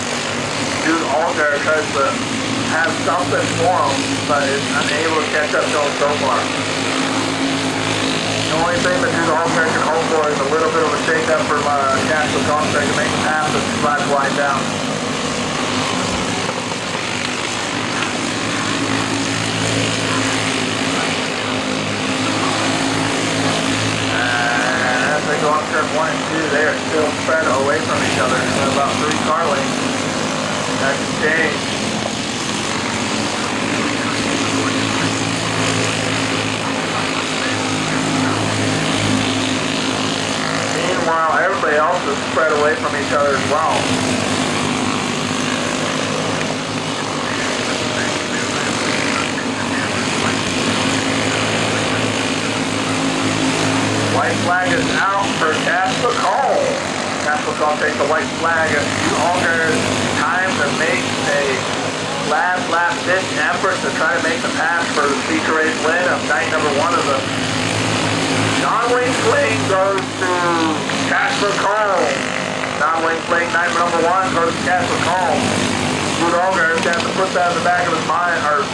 [SPEAKER 1] Dude Allgaier tries to have something for him, but is unable to catch up to him so far. The only thing that Dude Allgaier can hope for is a little bit of a shake-up from Castle Cole so he can make a pass as he slides wide down. They go up turn 1 and 2, they are still spread away from each other. There's about 3 car lanes. That can change. Meanwhile, everybody else is spread away from each other as well. White flag is out for Castle Cole. Castle Cole takes the white flag as Dude Allgaier's time to make a last-ditch effort to try to make the pass for the feature race win of night number 1 of the non-wing fling goes to Castle Cole. Non-wing fling night number 1 goes to Castle Cole. Dude Allgaier has to put that in the back of his mind or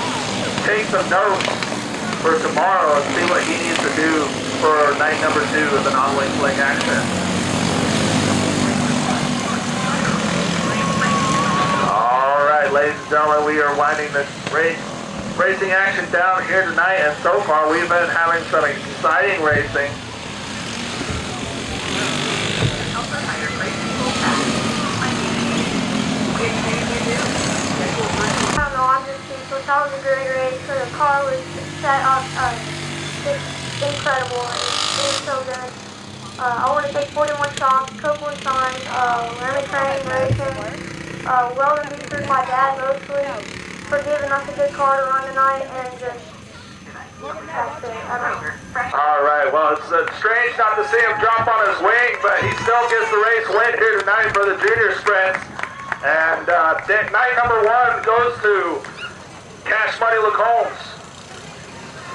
[SPEAKER 1] take some notes for tomorrow and see what he needs to do for night number 2 of the non-wing fling action. All right, ladies and gentlemen, we are winding this racing action down here tonight, and so far we've been having some exciting racing.
[SPEAKER 2] I don't know, I'm just speechless. That was a great race. The car was set up incredible. It was so good. I want to thank 41 Shops, Copeland Signs, Lemon Train Racing, Weldon Beachford, my dad mostly, for giving us a good car to run tonight, and just, that's it. I don't know.
[SPEAKER 1] All right, well, it's strange not to see him drop on his wing, but he still gets the race win here tonight for the junior sprints. And night number 1 goes to Cash Money Lacombs.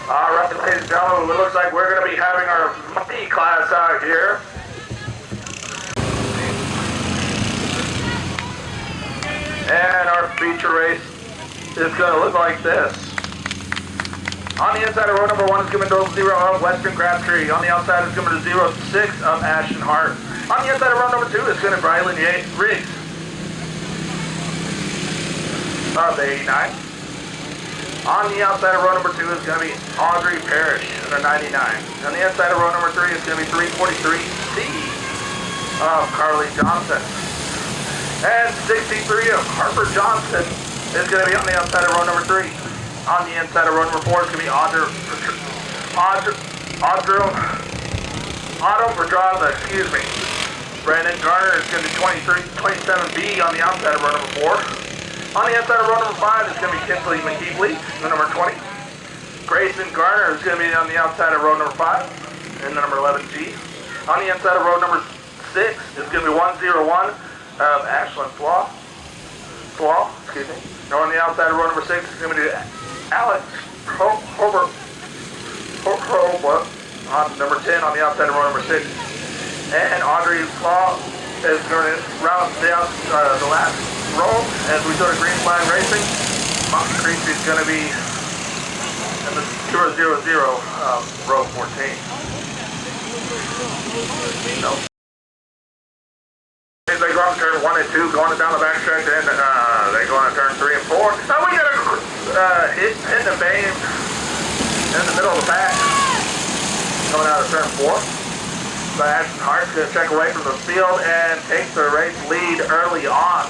[SPEAKER 1] All right, ladies and gentlemen, it looks like we're going to be having our money class out here. And our feature race is going to look like this. On the inside of row number 1 is going to be 0 of Western Crabtree. On the outside is going to be 0-6 of Ashton Hart. On the inside of row number 2 is going to be Briley Riggs of the 89. On the outside of row number 2 is going to be Audrey Parrish in the 99. On the inside of row number 3 is going to be 343C of Carly Johnson. And 63 of Harper Johnson is going to be on the outside of row number 3. On the inside of row number 4 is going to be Otto Pedraza, excuse me. Brandon Garner is going to be 27B on the outside of row number 4. On the outside of row number 5 is going to be Kinsley McKeebley, the number 20. Grayson Garner is going to be on the outside of row number 5, in the number 11G. On the inside of row number 6 is going to be 101 of Ashlyn Flaw, excuse me. And on the outside of row number 6 is going to be Alex Hobart on number 10 on the outside of row number 6. And Audrey Flaw is going to round down the last row as we go to green flag racing. Mountain Creek is going to be in the 000 row 14. No. As they go on turn 1 and 2, going down the backstretch, and they go on turn 3 and 4. Now we got a hit the bane in the middle of the pack coming out of turn 4. So Ashton Hart's going to check away from the field and take the race lead early on.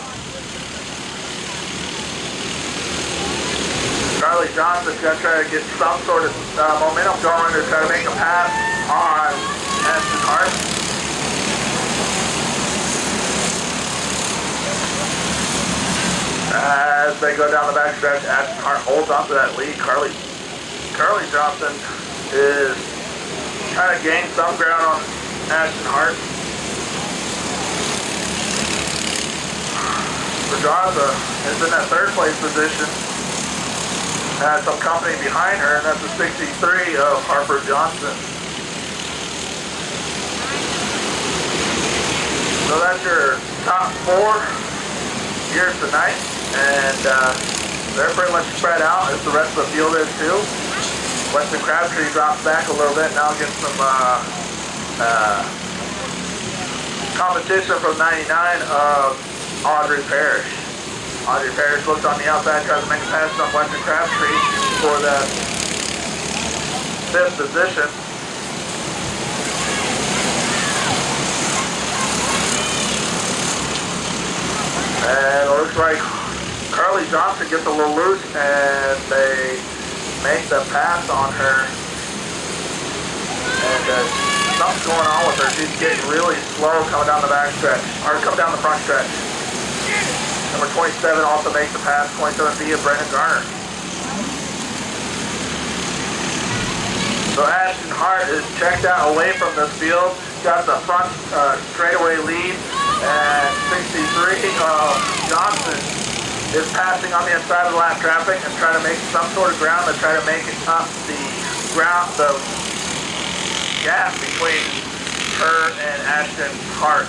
[SPEAKER 1] Charlie Johnson's going to try to get some sort of momentum going to try to make a pass on Ashton Hart. As they go down the backstretch, Ashton Hart holds on to that lead. Carly Johnson is trying to gain some ground on Ashton Hart. Pedraza is in that 3rd place position. Has some company behind her, and that's the 63 of Harper Johnson. So that's your top 4 here tonight, and they're pretty much spread out as the rest of the field is too. Weston Crabtree drops back a little bit, now gets some competition from 99 of Audrey Parrish. Audrey Parrish looks on the outside, tries to make a pass on Weston Crabtree for the 5th position. And it looks like Carly Johnson gets a little loose and they make the pass on her. And something's going on with her. She's getting really slow coming down the back stretch, or coming down the front stretch. Number 27 also makes the pass, 27B of Brandon Garner. So Ashton Hart is checked out away from this field, got the front straightaway lead, and 63 Johnson is passing on the inside of the lap traffic and trying to make some sort of ground to try to make it up the ground, the gap between her and Ashton Hart.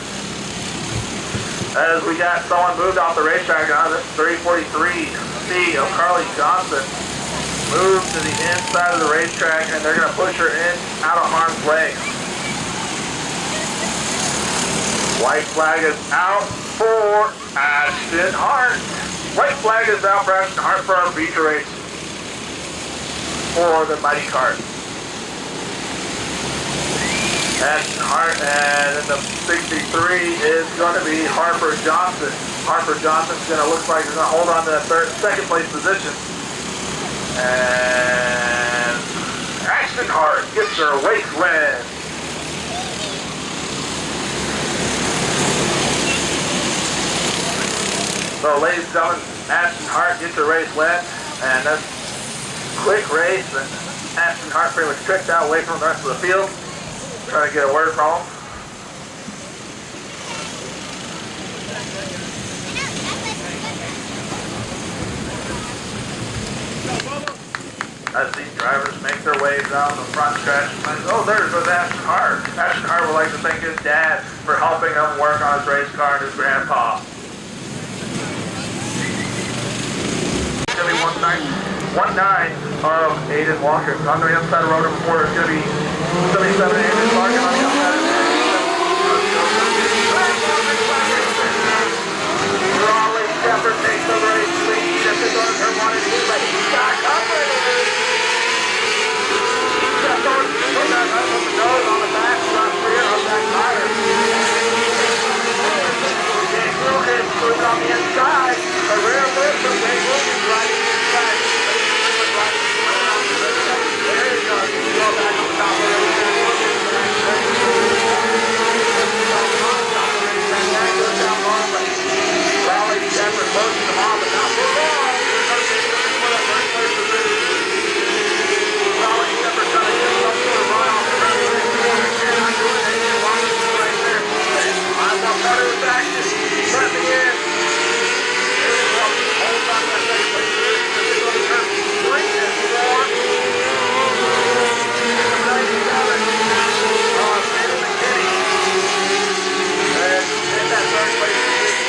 [SPEAKER 1] As we got someone moved off the racetrack now, this is 343C of Carly Johnson. move to the inside of the racetrack, and they're going to push her in out of harm's way. White flag is out for Ashton Hart. White flag is out for Ashton Hart for our feature race for the Mighty Cart. Ashton Hart, and in the 63 is going to be Harper Johnson. Harper Johnson's going to look like he's going to hold on to that second place position. And Ashton Hart gets her race win. So ladies and gentlemen, Ashton Hart gets her race win, and that's a quick race, and Ashton Hart pretty much tricked out away from the rest of the field. Trying to get a word from him. As these drivers make their way down the front stretch, oh, there's Ashton Hart. Ashton Hart would like to thank his dad for helping him work on his race car and his grandpa. It's going to be 1-9 of Aiden Walker. On the inside of row number 4 is going to be 77 Aiden Walker on the outside. Raleigh Shepard takes the race lead as they go to turn 1 and 2, but he's back up with it. Shepard put that right on the nose on the back, front rear of that tire. Jake Wilkins moving on the inside. The rear lift of Jake Wilkins riding the inside. There he goes. Go back on top of the Raleigh Shepard motions them off, but not for long. For that first place position. Raleigh Shepard trying to get some sort of run off the front of the corner. Cannot do it. They can watch it right there. I'm not part of this action. Let me in. Hold on that second place position. They're going to turn 3 and 4. 97. Sandy McKinney. And in that third place position.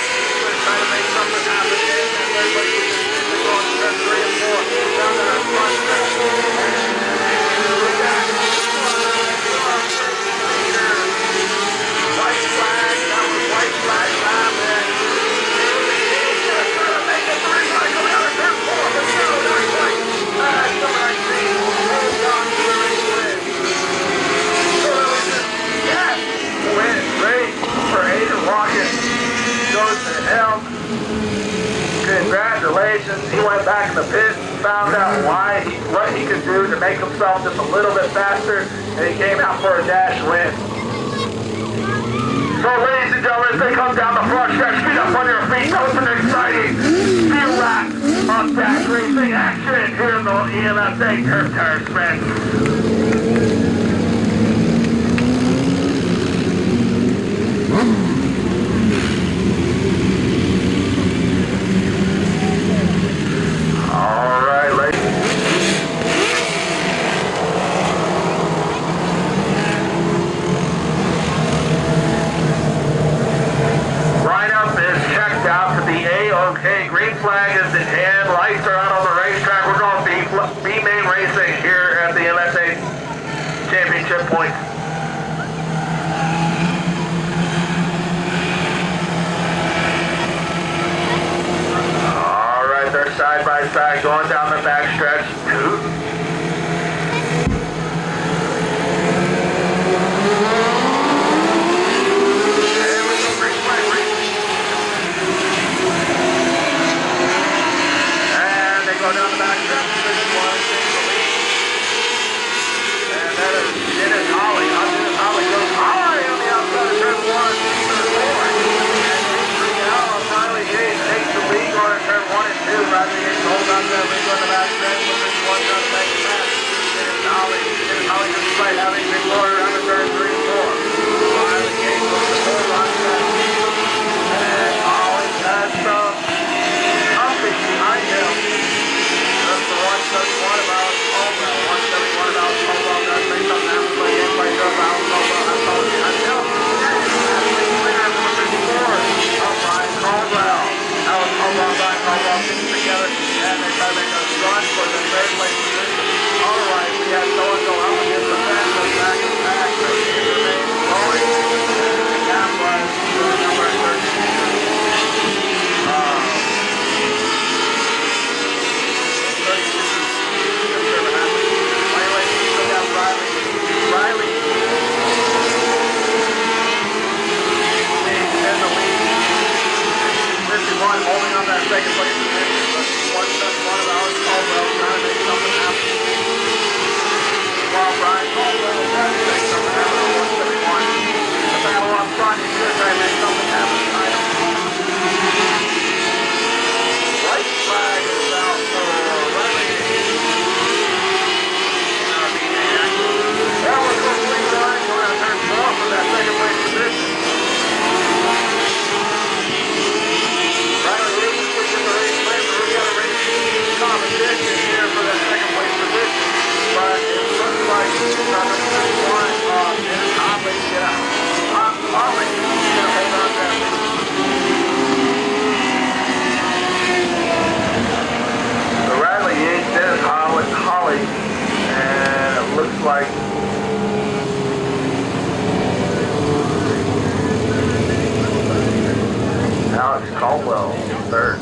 [SPEAKER 1] Trying to make something happen in that third place position. They're going to turn 3 and 4. Down to that front stretch. White flag. That was white flag time in. Just trying to make it 3 right coming out of turn 4. But no, not quite. Number 19. Hold on to the race win. So it was just, yes, win. Great for Aiden Watkins. Goes to him. Congratulations. He went back in the pit and found out what he could do to make himself just a little bit faster, and he came out for a dash win. So ladies and gentlemen, as they come down the front stretch, feet up on your feet. That was an exciting few laps of dash racing action here in the EMSA Turf Tire Sprint. Okay, green flag is in hand, lights are out on the racetrack. We're going B-main racing here at the MSA Championship Point. All right, they're side by side going down the back stretch. Go down the back stretch, position 1, takes the lead. And that is Dennis Holly. Dennis Holly goes high on the outside of turn 1, turn 4. And H3 out on Riley Yates takes the lead going to turn 1 and 2. Riley Yates holds on to that lead on the back stretch, position 1 down the back stretch. Dennis Holly despite having been lower around the turn 3 and 4. Riley Yates goes to hold on to that lead. And Holly has some company behind him. That's the 171 about Caldwell. 171 about Caldwell. Does make something happen, but again, play up out Caldwell. That's all he has to do. Number 54 of Brian Caldwell. That was Caldwell and Brian Caldwell getting together, and they try to make a run for the third place position. All right, we had someone go up against the fence and back and back, but he remains going. And that was number 32. Not sure what happened. Anyway, we still got Riley. Riley in the lead. 51 holding on that second place position. One of ours, Caldwell, trying to make something happen. While Brian Caldwell is trying to make something happen on 171. The battle up front, he's going to try to make something happen tonight. White flag is out for Riley. That was completely running going out turn 4 for that second place position. Riley Reed is in the race place, so we've got a race competition here for that second place position. But it looks like number 31 is Holly. Holly is going to hold on to that lead. So Riley Yates is Holly, and it looks like Alex Caldwell third.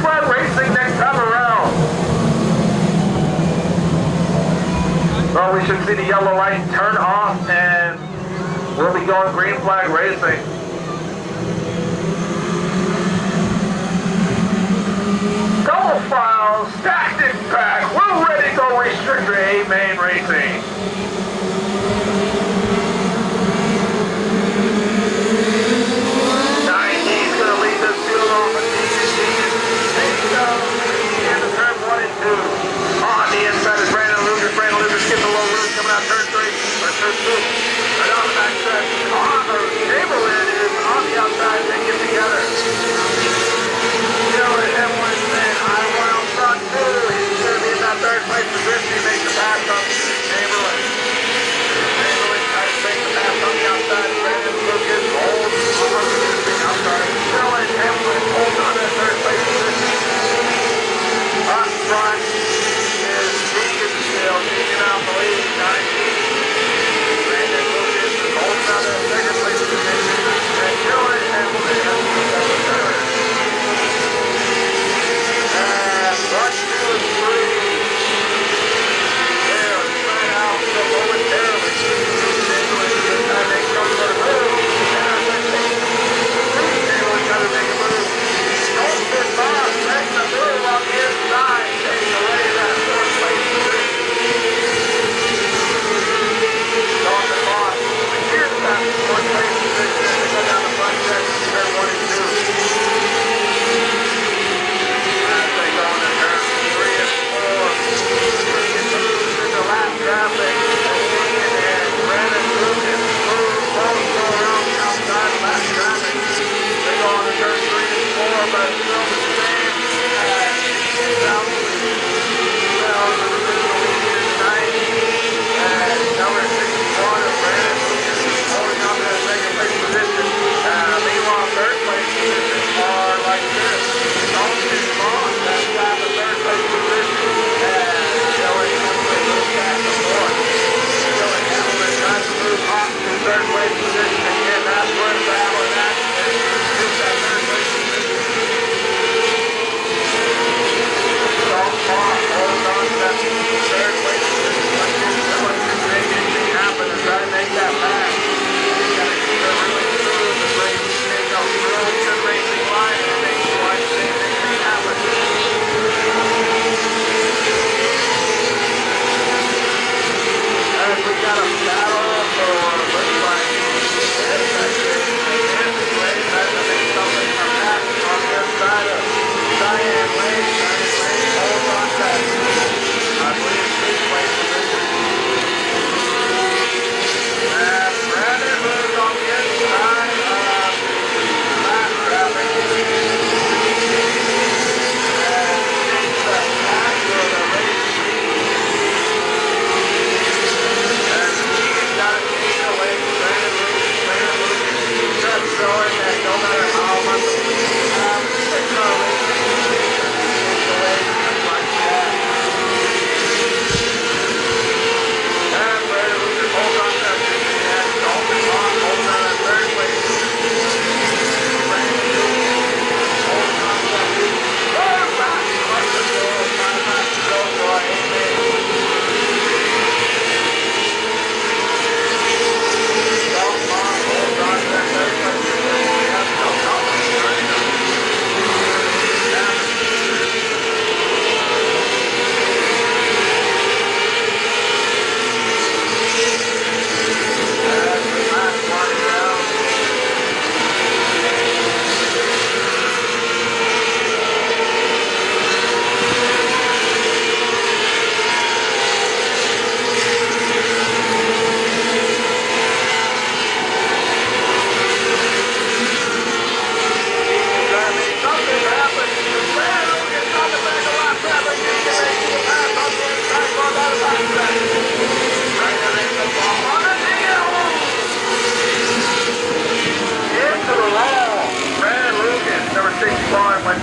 [SPEAKER 1] Flag racing next time around. Well, we should see the yellow light turn off and we'll be going green flag racing. Double file, stacked in pack, we're ready to go restrictor A main racing. 90's going to lead this field off and take into turn 1 and 2. On the inside is Brandon Lucas. Brandon Lucas getting the low roof coming out turn 3 or turn 2. Right on the back stretch, Connor Chamberlain is on the outside. They get together. Him was saying, I want out front too. He's going to be about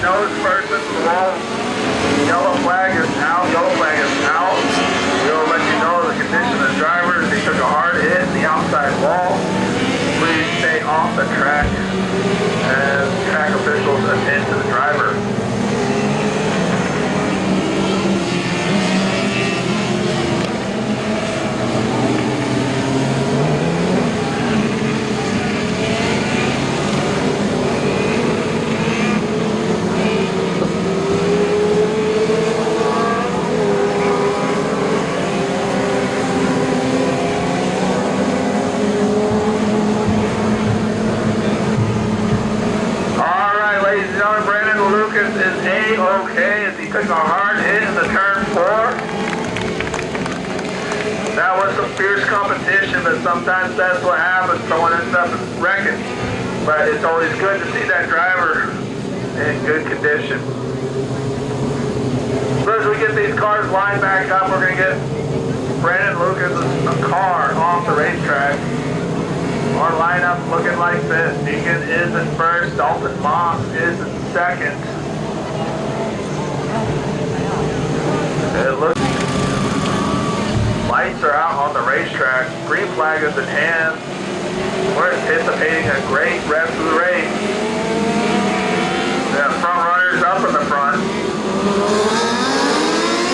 [SPEAKER 1] nose first into the wall. Yellow flag is out. Yellow flag is out. We'll let you know the condition of the driver. He took a hard hit in the outside wall. Please stay off the track as track officials attend to the driver. Lucas is A-okay as he took a hard hit in the turn 4. That was some fierce competition, but sometimes that's what happens. Someone ends up wrecking. But it's always good to see that driver in good condition. So as we get these cars lined back up, we're going to get Brandon Lucas' car off the racetrack. Our lineup looking like this. Deacon is in first. Dalton Moss is in second. It looks lights are out on the racetrack. Green flag is in hand. We're anticipating a great rest of the race. We have front runners up in the front.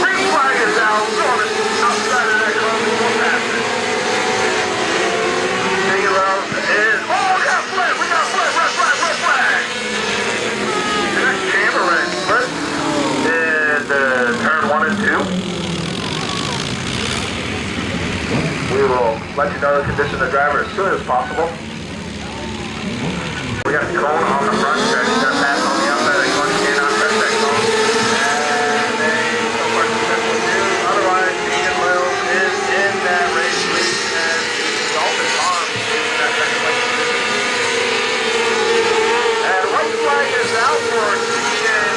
[SPEAKER 1] Green flag is out. Going outside of that club. We'll pass it. Is, oh, we got flip, red flag. And that's Chamberlain. Split in turn 1 and 2. We will let you know the condition of the driver as soon as possible. We got the cone on the front stretch. You got pass on the outside. That cone cannot touch that cone. And so far successful too. Otherwise, Deacon Will is in that race lead and Dalton Moss is in that second place position. And white flag is out for Deacon.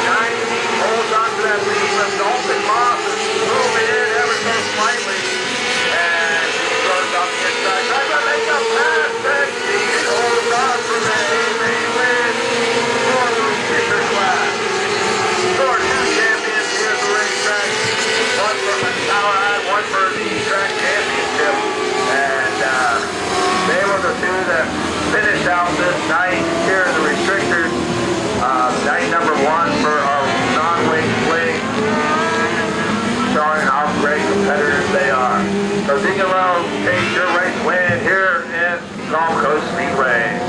[SPEAKER 1] 19 holds on to that lead, but Dalton Moss is moving in ever so slightly. And he goes up the inside. Tries to make a pass, and Deacon holds on for the main win for the Fisher class. For 2 champions here at the racetrack. One for the Tower, one for the track championship. And they were the two that finished out this night here at the restrictors. Night number 1 for our non-wing fleet, showing how great competitors they are. So Deacon Will takes your race win here in Gulf Coast Speedway.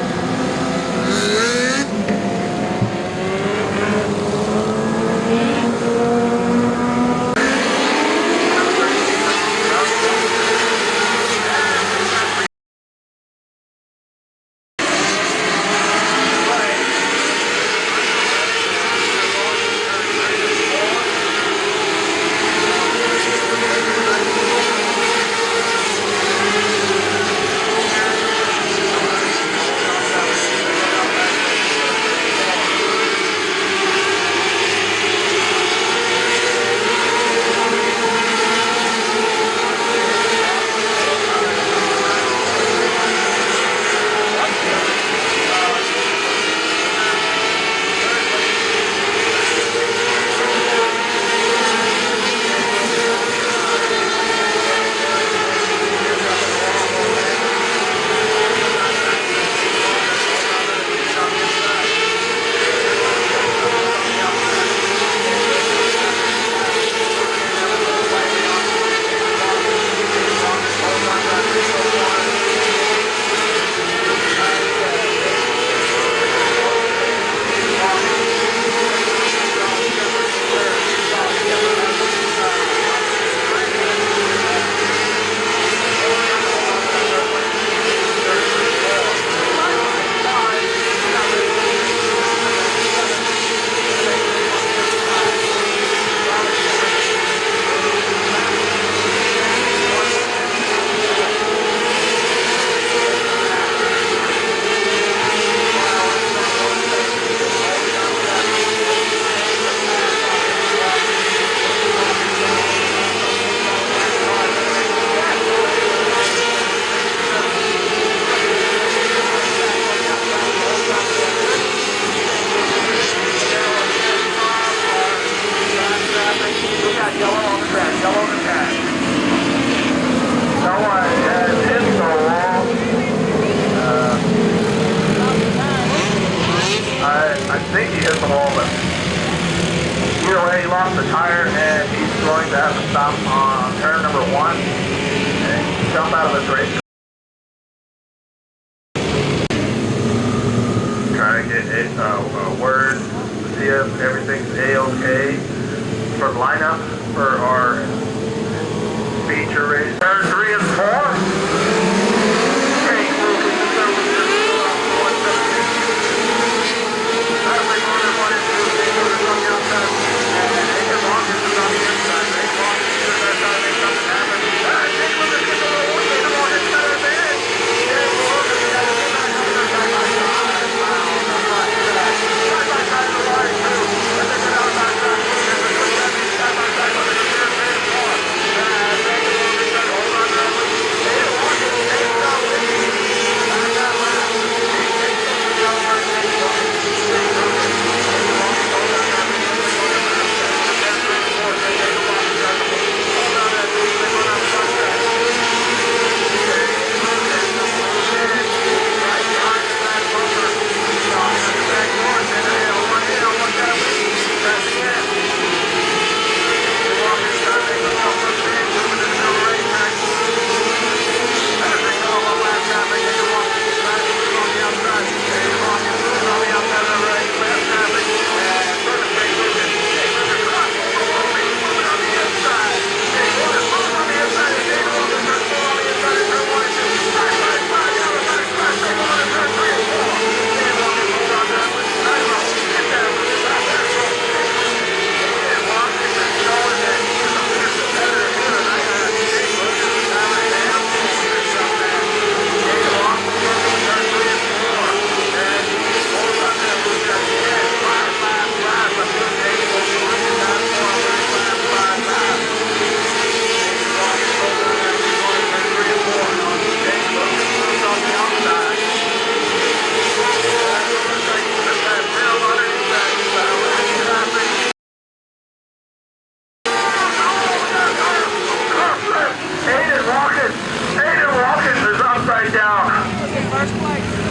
[SPEAKER 1] going to have to stop on turn number 1 and jump out of this race. Try to get a word to see if everything's A-okay for the lineup for our feature race. Turn 3 and 4.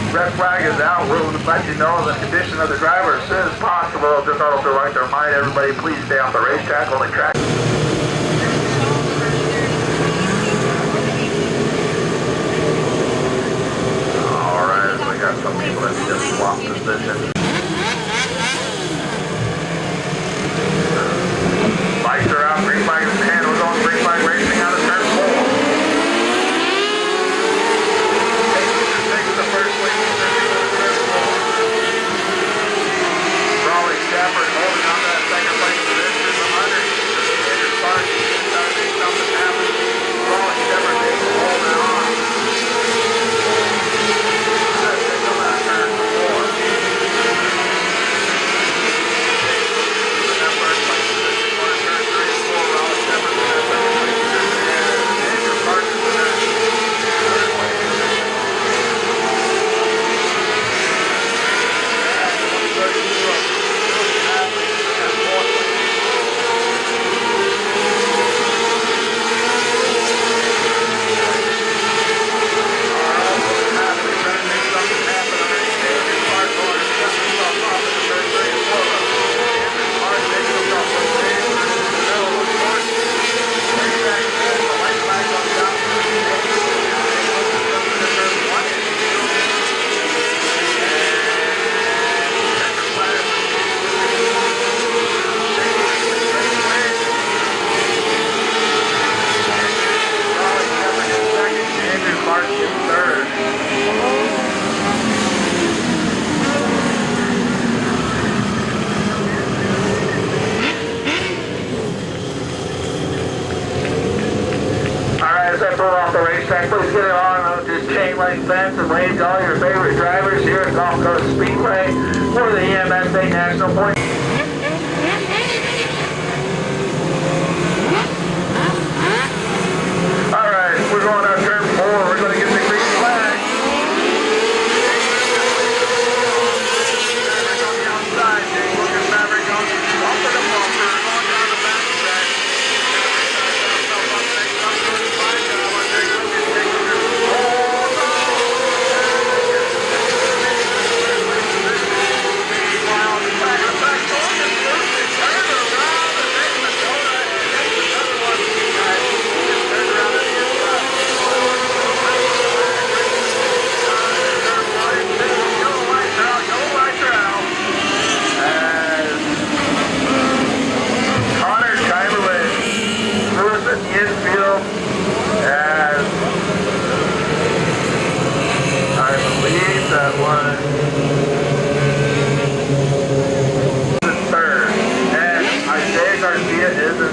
[SPEAKER 1] Red flag is out. We'll let you know the condition of the driver as soon as possible. Just also like to remind everybody, please stay off the racetrack, only track. Alright, so we got some people that just swapped position. Lights are out, green flag is in hand. We're going green flag racing out of turn 4. The first lead. Raleigh Stafford holding on to that second place position. The hunter, Andrew Clark, trying to make something happen. Raleigh Stafford holding on. That's it on that turn 4. That first place position going to turn 3 and 4. Raleigh Stafford in that second place position. And Andrew Clark is in that third place position. Please get it on this chain link fence and wave to all your favorite drivers here at Gulf Coast Speedway for the EMS State National Point. Alright, we're going out turn 4. We're going to get the green flag. Maverick on the outside. Jake Lucas Maverick on bumper to bumper. Going down the back track. Flag.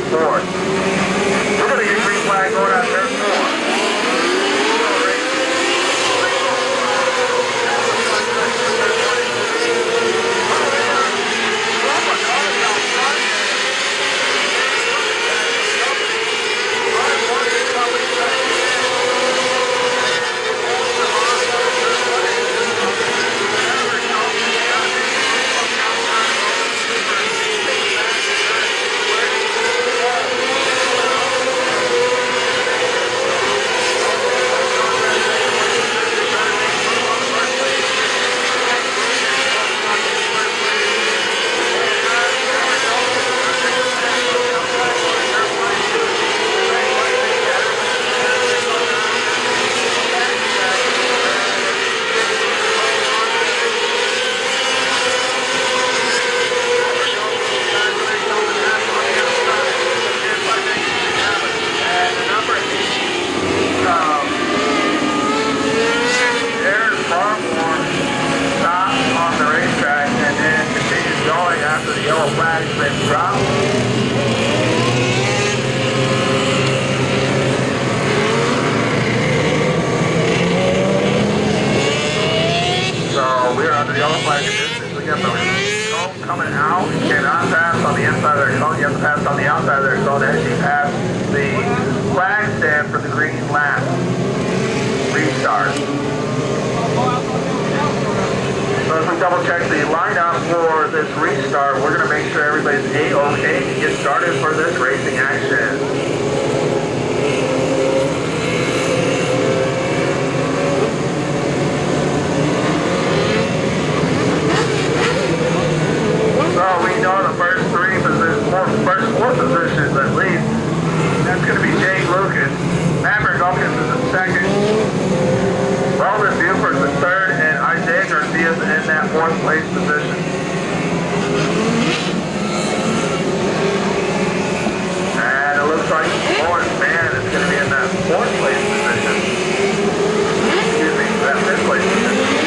[SPEAKER 1] fourth. We're going to get green flag going out turn 4. Coming out, you cannot pass on the inside of their cone, you have to pass on the outside of their cone as you pass the flag stand for the green lap. Restart. So as we double check the lineup for this restart, we're going to make sure everybody's A-OK to get started for this racing action. So we know the first four positions at least. That's going to be Jake Lucas. Maverick Elkins is in second. Weldon Buford's in third, and Isaiah Garcia's in that fourth place position. And it looks like Lawrence Mann is going to be in that fourth place position. Excuse me, that fifth place position.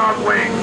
[SPEAKER 1] dog wing.